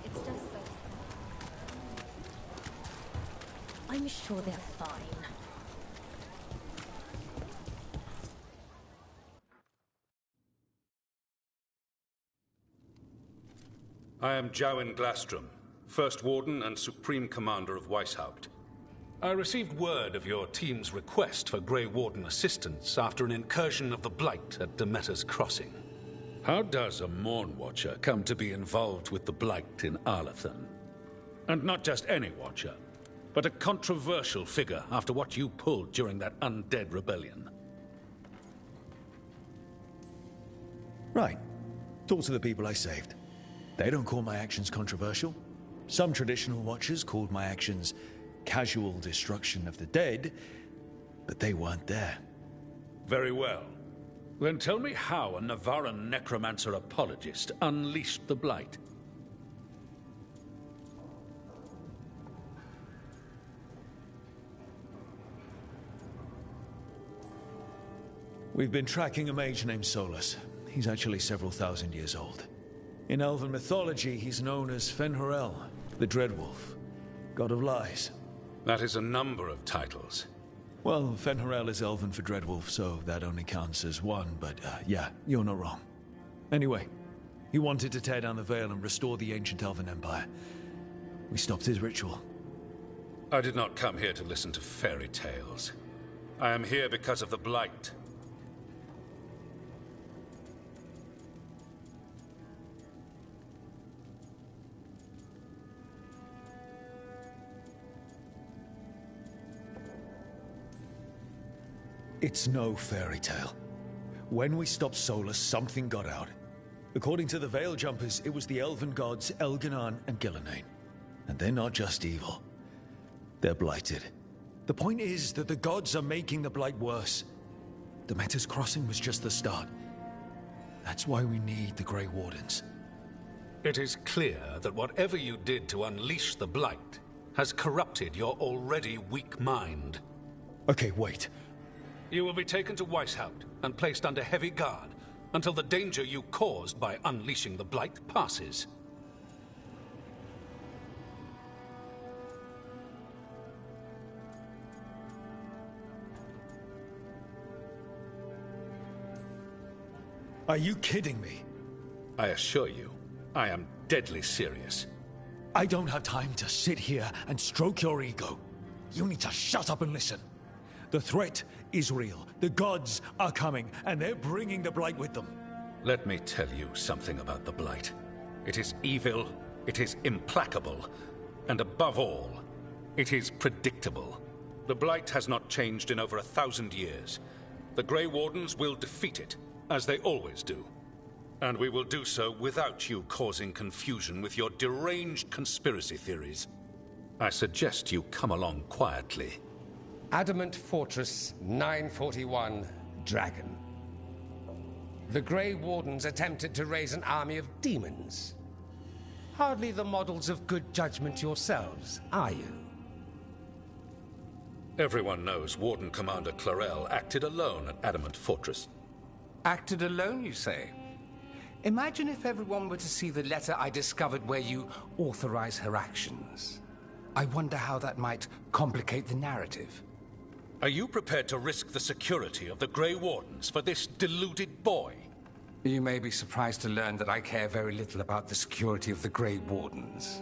It's just so. I'm sure they're fine. I am Jowen Glastrom, First Warden and Supreme Commander of Weishaupt. I received word of your team's request for Grey Warden assistance after an incursion of the Blight at Demeter's Crossing. How does a Morn Watcher come to be involved with the Blight in Arlathan? And not just any Watcher, but a controversial figure after what you pulled during that undead rebellion. Right. Talk to the people I saved. They don't call my actions controversial. Some traditional Watchers called my actions casual destruction of the dead, but they weren't there. Very well. Then tell me how a Navaran necromancer apologist unleashed the Blight. We've been tracking a mage named Solus. He's actually several thousand years old. In Elven mythology, he's known as Fen'Harel, the Dreadwolf, god of lies. That is a number of titles. Well, Fen'Harel is Elven for Dreadwolf, so that only counts as one, but yeah, you're not wrong. Anyway, he wanted to tear down the Veil and restore the ancient Elven Empire. We stopped his ritual. I did not come here to listen to fairy tales. I am here because of the Blight. It's no fairy tale. When we stopped Solus, something got out. According to the Veil Jumpers, it was the Elven gods Elganan and Gillenane. And they're not just evil. They're blighted. The point is that the gods are making the Blight worse. Demeter's Crossing was just the start. That's why we need the Grey Wardens. It is clear that whatever you did to unleash the Blight has corrupted your already weak mind. Okay, wait. You will be taken to Weishaupt and placed under heavy guard until the danger you caused by unleashing the Blight passes. Are you kidding me? I assure you, I am deadly serious. I don't have time to sit here and stroke your ego. You need to shut up and listen. The threat is real. The gods are coming, and they're bringing the Blight with them. Let me tell you something about the Blight. It is evil, it is implacable, and above all, it is predictable. The Blight has not changed in over 1,000 years. The Grey Wardens will defeat it, as they always do. And we will do so without you causing confusion with your deranged conspiracy theories. I suggest you come along quietly. Adamant Fortress 941, Dragon. The Grey Wardens attempted to raise an army of demons. Hardly the models of good judgment yourselves, are you? Everyone knows Warden Commander Clarel acted alone at Adamant Fortress. Acted alone, you say? Imagine if everyone were to see the letter I discovered where you authorize her actions. I wonder how that might complicate the narrative. Are you prepared to risk the security of the Grey Wardens for this deluded boy? You may be surprised to learn that I care very little about the security of the Grey Wardens.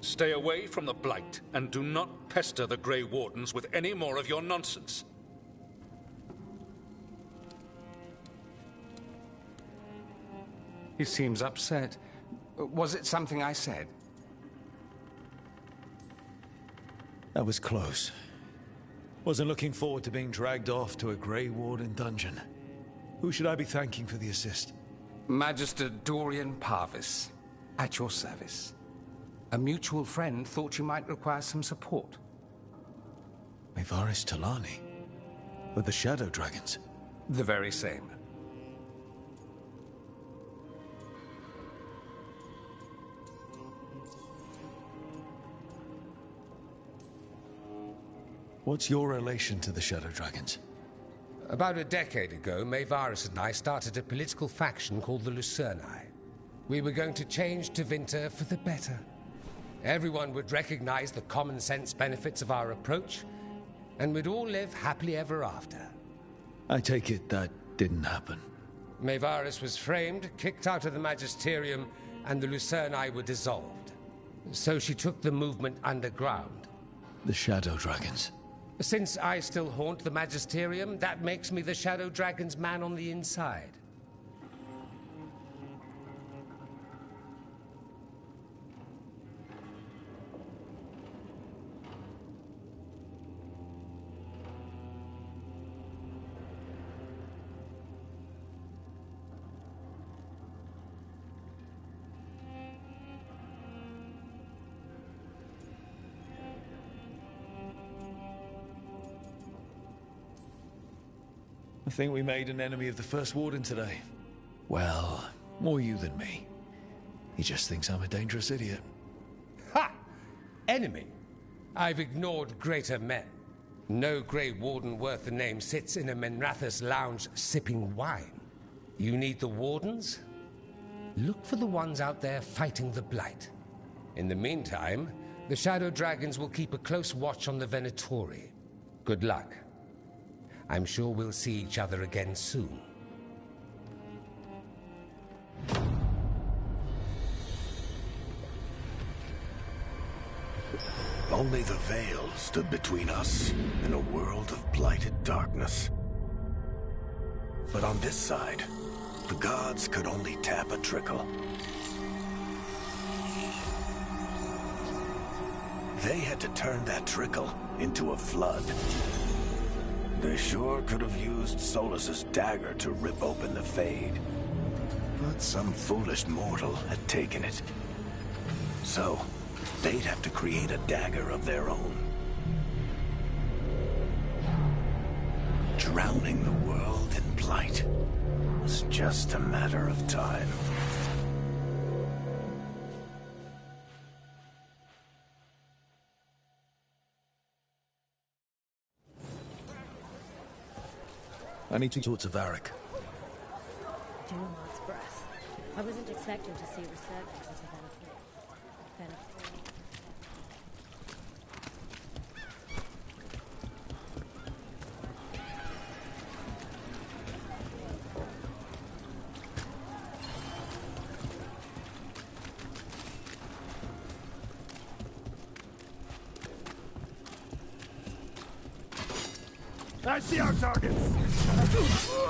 Stay away from the Blight, and do not pester the Grey Wardens with any more of your nonsense. He seems upset. Was it something I said? That was close. Wasn't looking forward to being dragged off to a Grey Warden dungeon. Who should I be thanking for the assist? Magister Dorian Parvis, at your service. A mutual friend thought you might require some support. Myvaris Talani? With the Shadow Dragons? The very same. What's your relation to the Shadow Dragons? About a decade ago, Maevaris and I started a political faction called the Lucerni. We were going to change Tevinter for the better. Everyone would recognize the common sense benefits of our approach, and we'd all live happily ever after. I take it that didn't happen. Maevaris was framed, kicked out of the Magisterium, and the Lucerni were dissolved. So she took the movement underground. The Shadow Dragons. Since I still haunt the Magisterium, that makes me the Shadow Dragon's man on the inside. I think we made an enemy of the First Warden today. Well, more you than me. He just thinks I'm a dangerous idiot. Ha! Enemy? I've ignored greater men. No Grey Warden worth the name sits in a Minrathous lounge sipping wine. You need the Wardens? Look for the ones out there fighting the Blight. In the meantime, the Shadow Dragons will keep a close watch on the Venatori. Good luck. I'm sure we'll see each other again soon. Only the Veil stood between us and a world of blighted darkness. But on this side, the gods could only tap a trickle. They had to turn that trickle into a flood. They sure could have used Solus's dagger to rip open the Fade. But some foolish mortal had taken it. So, they'd have to create a dagger of their own. Drowning the world in blight was just a matter of time. I need to talk to Varric. Dumont's breath. I wasn't expecting to see resurgence as a Venator. I see our targets!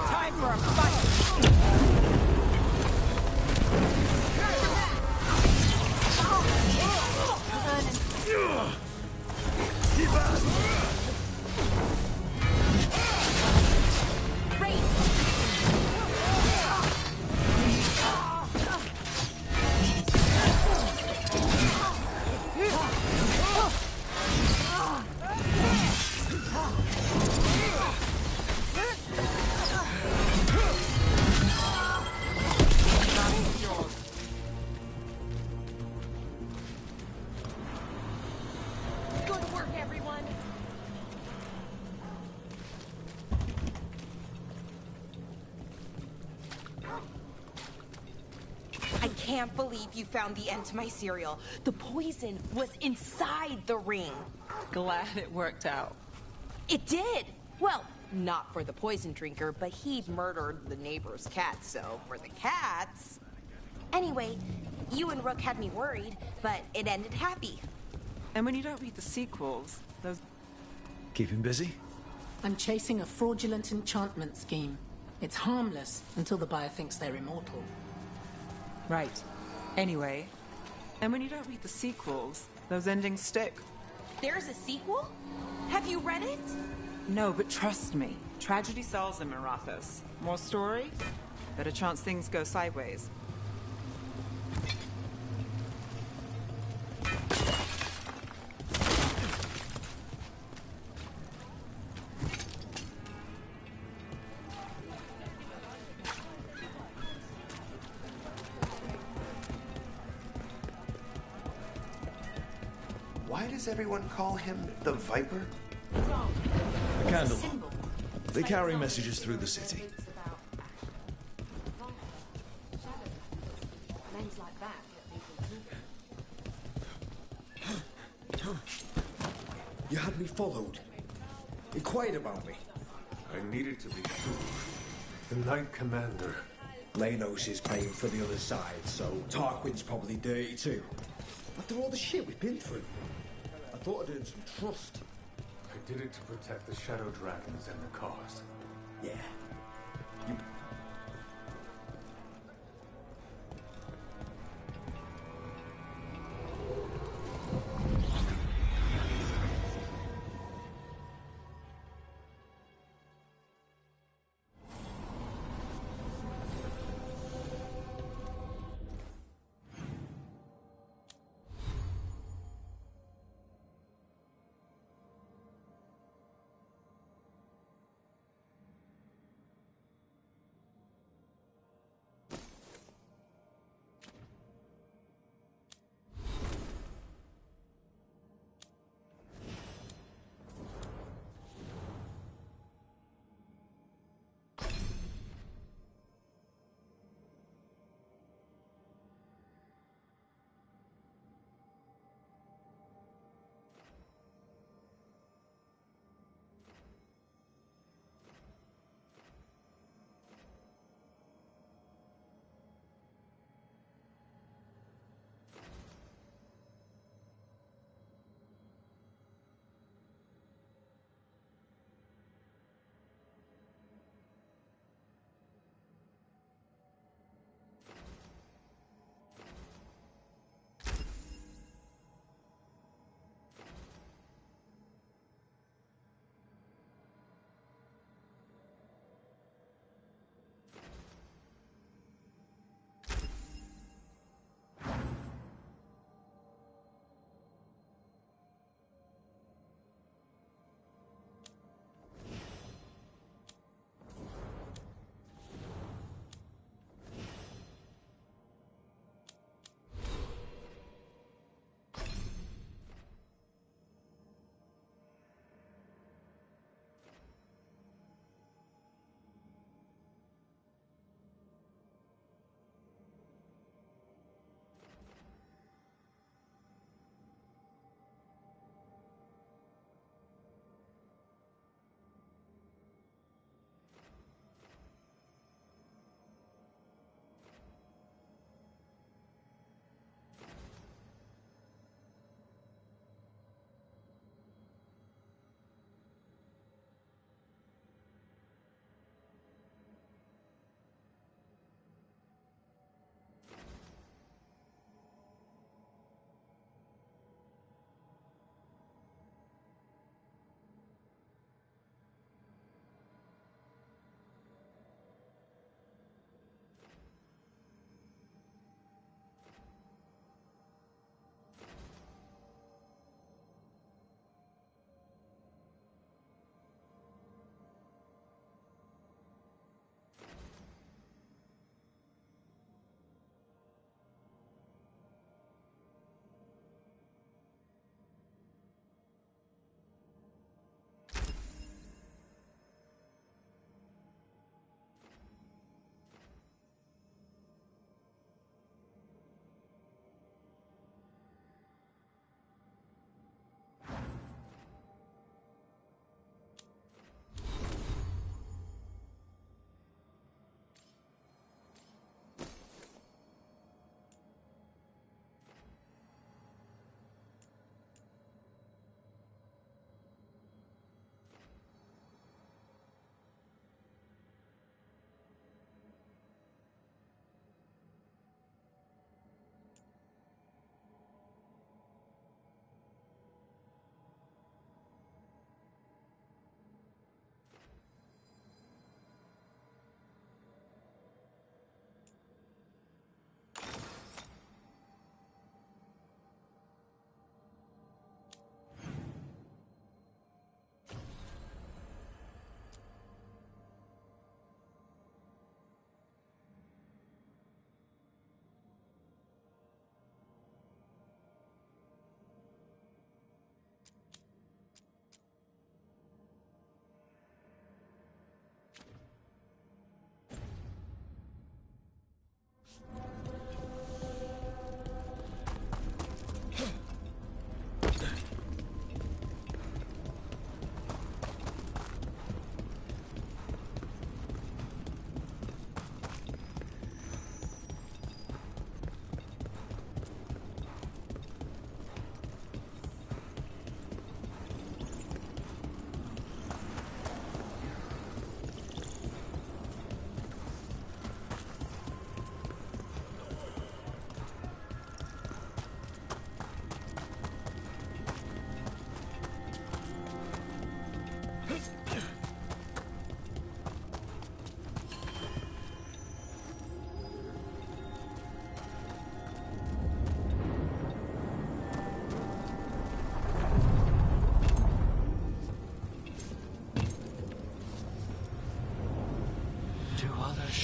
Time for a fight! Keep up! Good work, everyone. I can't believe you found the end to my cereal. The poison was inside the ring. Glad it worked out. It did. Well, not for the poison drinker, but he murdered the neighbor's cat, so for the cats... Anyway, you and Rook had me worried, but it ended happy. And when you don't read the sequels, those... Keep him busy? I'm chasing a fraudulent enchantment scheme. It's harmless until the buyer thinks they're immortal. Right. Anyway, and when you don't read the sequels, those endings stick. There's a sequel? Have you read it? No, but trust me. Tragedy sells in Minrathous. More story, better chance things go sideways. Why does everyone call him the Viper? Candle. They carry messages through the city. Names like that get people You had me followed. Inquired about me. I needed to be sure. The Knight Commander. Lanos is paying for the other side, so Tarquin's probably dirty too. After all the shit we've been through, I thought I'd earned some trust. I did it to protect the Shadow Dragons and the cause. Yeah.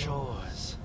shores.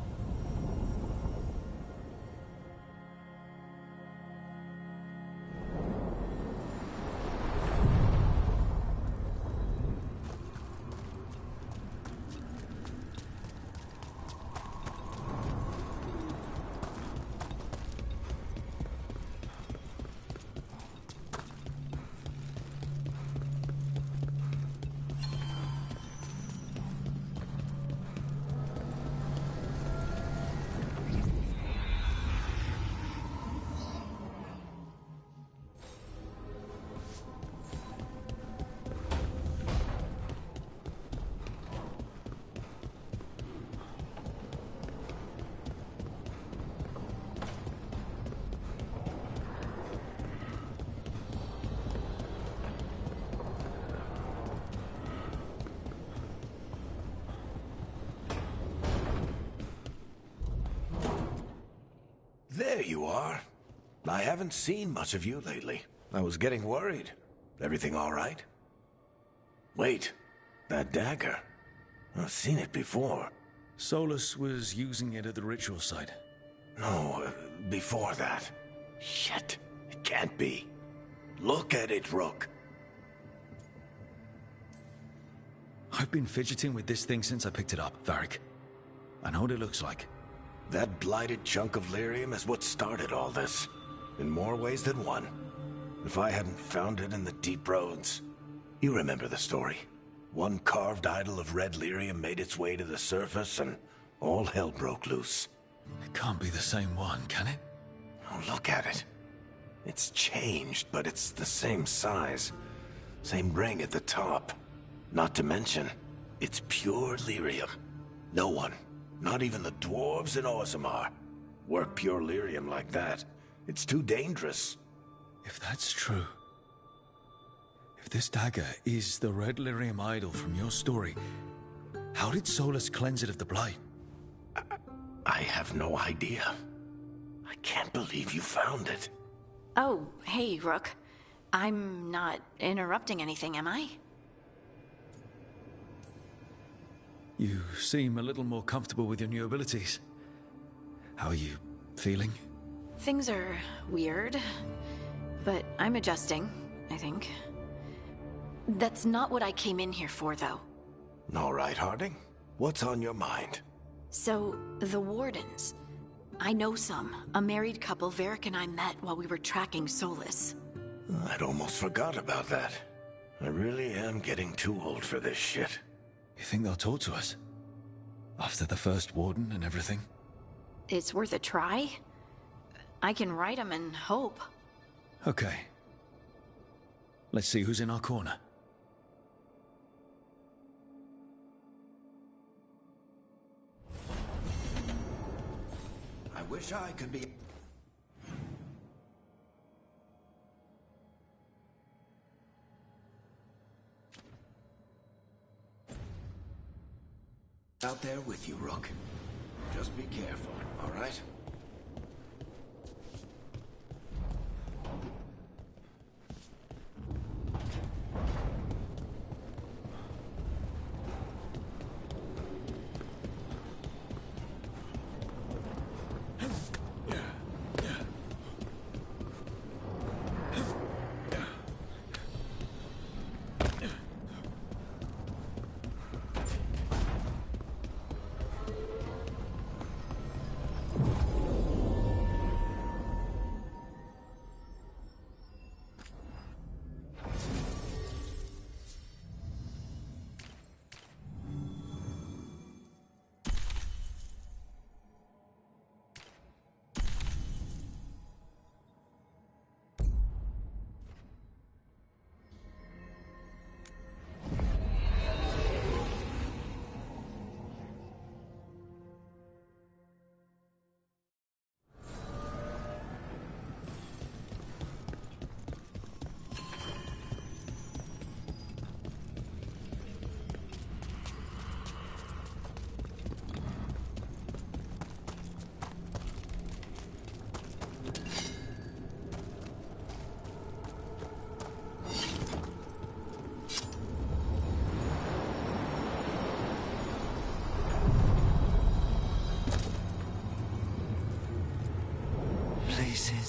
There you are. I haven't seen much of you lately. I was getting worried. Everything all right? Wait, that dagger. I've seen it before. Solus was using it at the ritual site. No, before that. Shit, it can't be. Look at it, Rook. I've been fidgeting with this thing since I picked it up, Varric. I know what it looks like. That blighted chunk of lyrium is what started all this. In more ways than one. If I hadn't found it in the deep roads. You remember the story. One carved idol of red lyrium made its way to the surface and all hell broke loose. It can't be the same one, can it? Oh, look at it. It's changed, but it's the same size. Same ring at the top. Not to mention, it's pure lyrium. No one, not even the dwarves in Orzammar, work pure lyrium like that. It's too dangerous. If that's true... If this dagger is the red lyrium idol from your story, how did Solus cleanse it of the blight? I have no idea. I can't believe you found it. Oh, hey, Rook. I'm not interrupting anything, am I? You seem a little more comfortable with your new abilities. How are you feeling? Things are weird, but I'm adjusting, I think. That's not what I came in here for, though. All right, Harding. What's on your mind? So, the Wardens. I know some. A married couple Varric and I met while we were tracking Solus. I'd almost forgot about that. I really am getting too old for this shit. You think they'll talk to us? After the first Warden and everything? It's worth a try. I can write them and hope. Okay. Let's see who's in our corner. I wish I could be... out there with you, Rook. Just be careful, all right?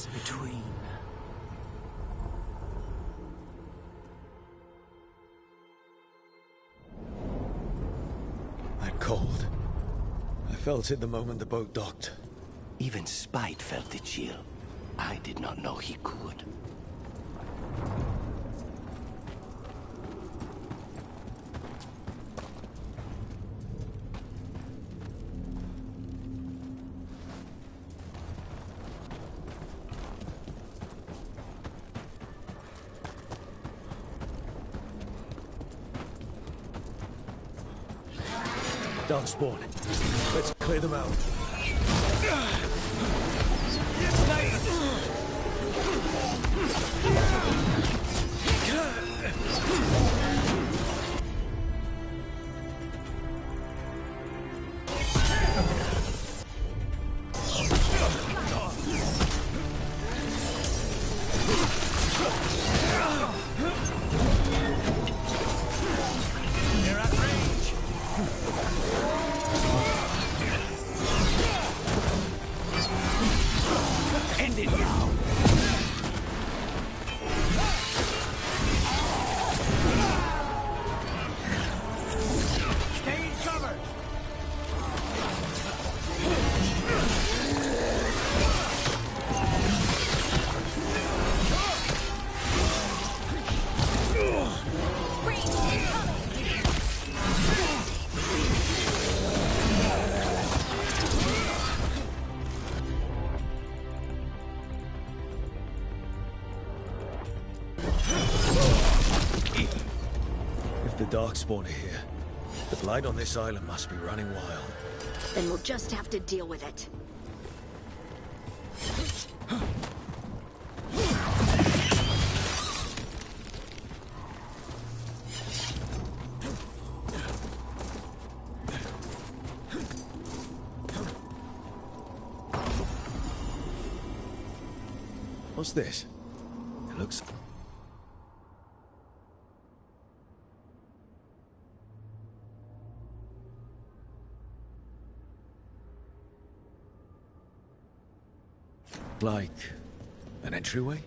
space between. That cold. I felt it the moment the boat docked. Even Spite felt the chill. I did not know he could. Darkspawn. Let's clear them out. They're at range. End it now. Stay in cover. If the Darkspawn are here, the Blight on this island must be running wild. Then we'll just have to deal with it. What's this? It looks... like an entryway?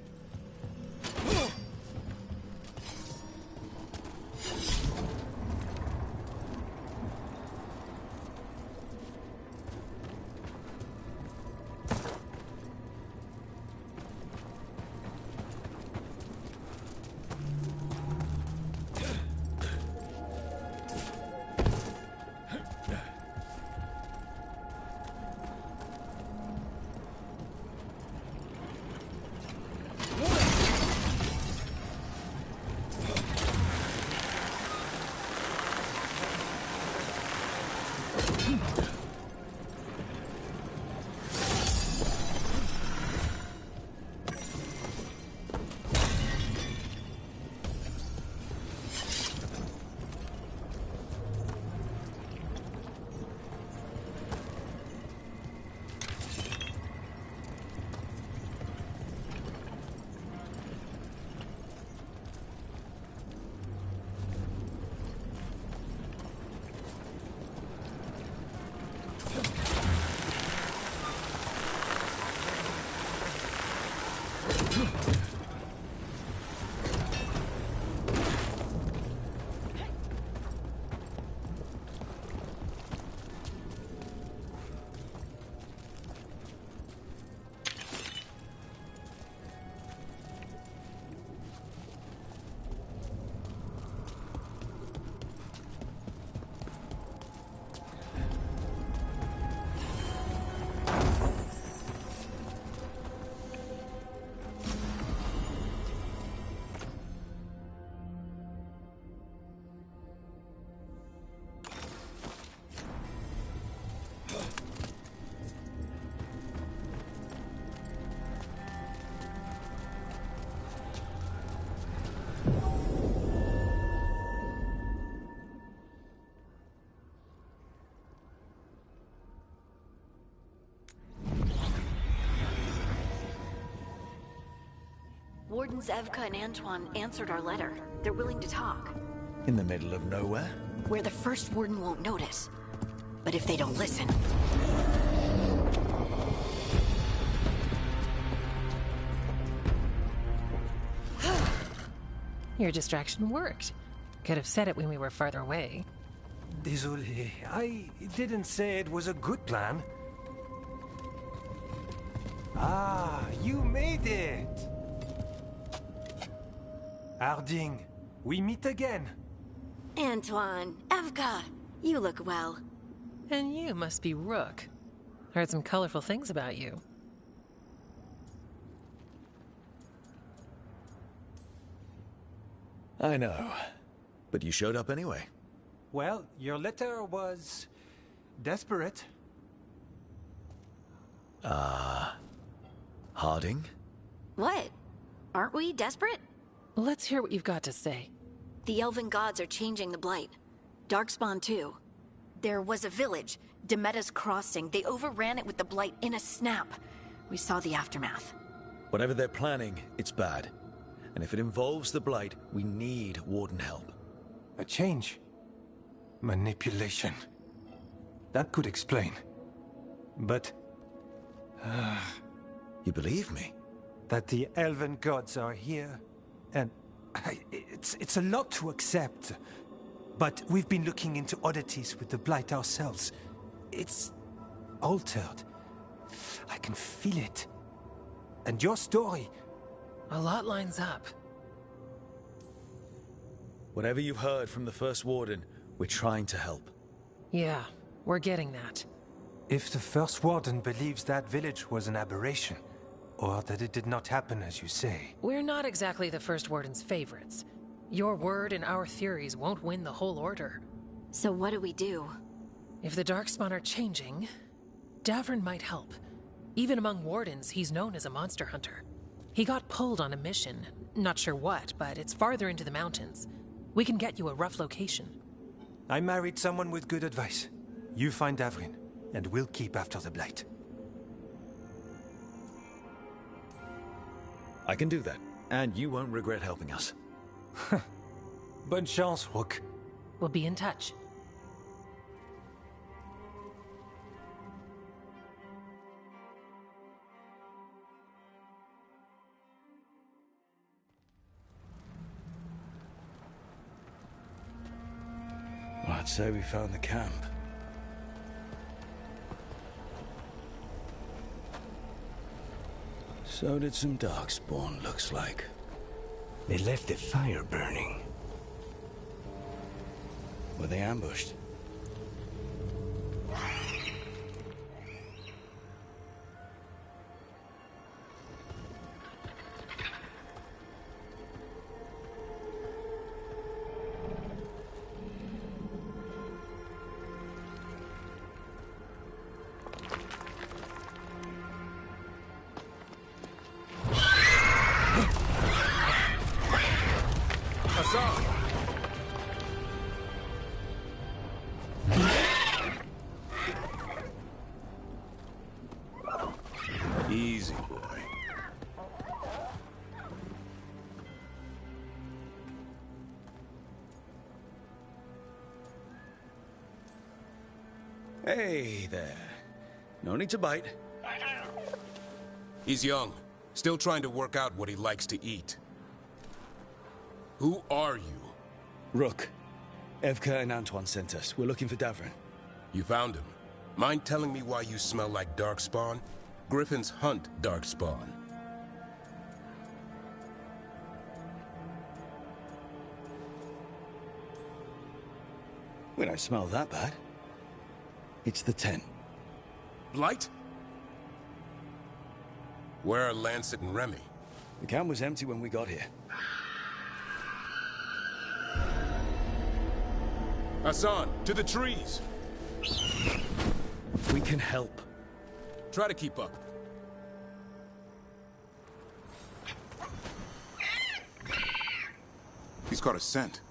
Wardens Evka and Antoine answered our letter. They're willing to talk. In the middle of nowhere? Where the first warden won't notice. But if they don't listen... Your distraction worked. Could have said it when we were farther away. Désolé, I didn't say it was a good plan. Ah, you made it! Harding, we meet again. Antoine, Evka, you look well. And you must be Rook. Heard some colorful things about you. I know. But you showed up anyway. Well, your letter was desperate. Harding? What? Aren't we desperate? Let's hear what you've got to say. The Elven gods are changing the Blight. Darkspawn too. There was a village, Demeda's Crossing. They overran it with the Blight in a snap. We saw the aftermath. Whatever they're planning, it's bad. And if it involves the Blight, we need Warden help. A change. Manipulation. That could explain. But... You believe me? That the Elven gods are here, and... It's a lot to accept. But we've been looking into oddities with the Blight ourselves. It's... altered. I can feel it. And your story... A lot lines up. Whatever you've heard from the First Warden, we're trying to help. Yeah, we're getting that. If the First Warden believes that village was an aberration, or that it did not happen as you say... We're not exactly the First Warden's favorites. Your word and our theories won't win the whole order. So what do we do? If the Darkspawn are changing, Davrin might help. Even among Wardens, he's known as a monster hunter. He got pulled on a mission. Not sure what, but it's farther into the mountains. We can get you a rough location. I married someone with good advice. You find Davrin, and we'll keep after the Blight. I can do that, and you won't regret helping us. Bonne chance, Rook. We'll be in touch. Well, I'd say we found the camp. So did some Darkspawn, looks like. They left the fire burning. Were they ambushed? Easy, boy. Hey there. No need to bite. He's young. Still trying to work out what he likes to eat. Who are you? Rook. Evka and Antoine sent us. We're looking for Davrin. You found him. Mind telling me why you smell like Darkspawn? Griffins hunt Darkspawn. We don't smell that bad. It's the tent. Blight? Where are Lancet and Remy? The camp was empty when we got here. Hassan, to the trees! We can help. Try to keep up. He's got a scent.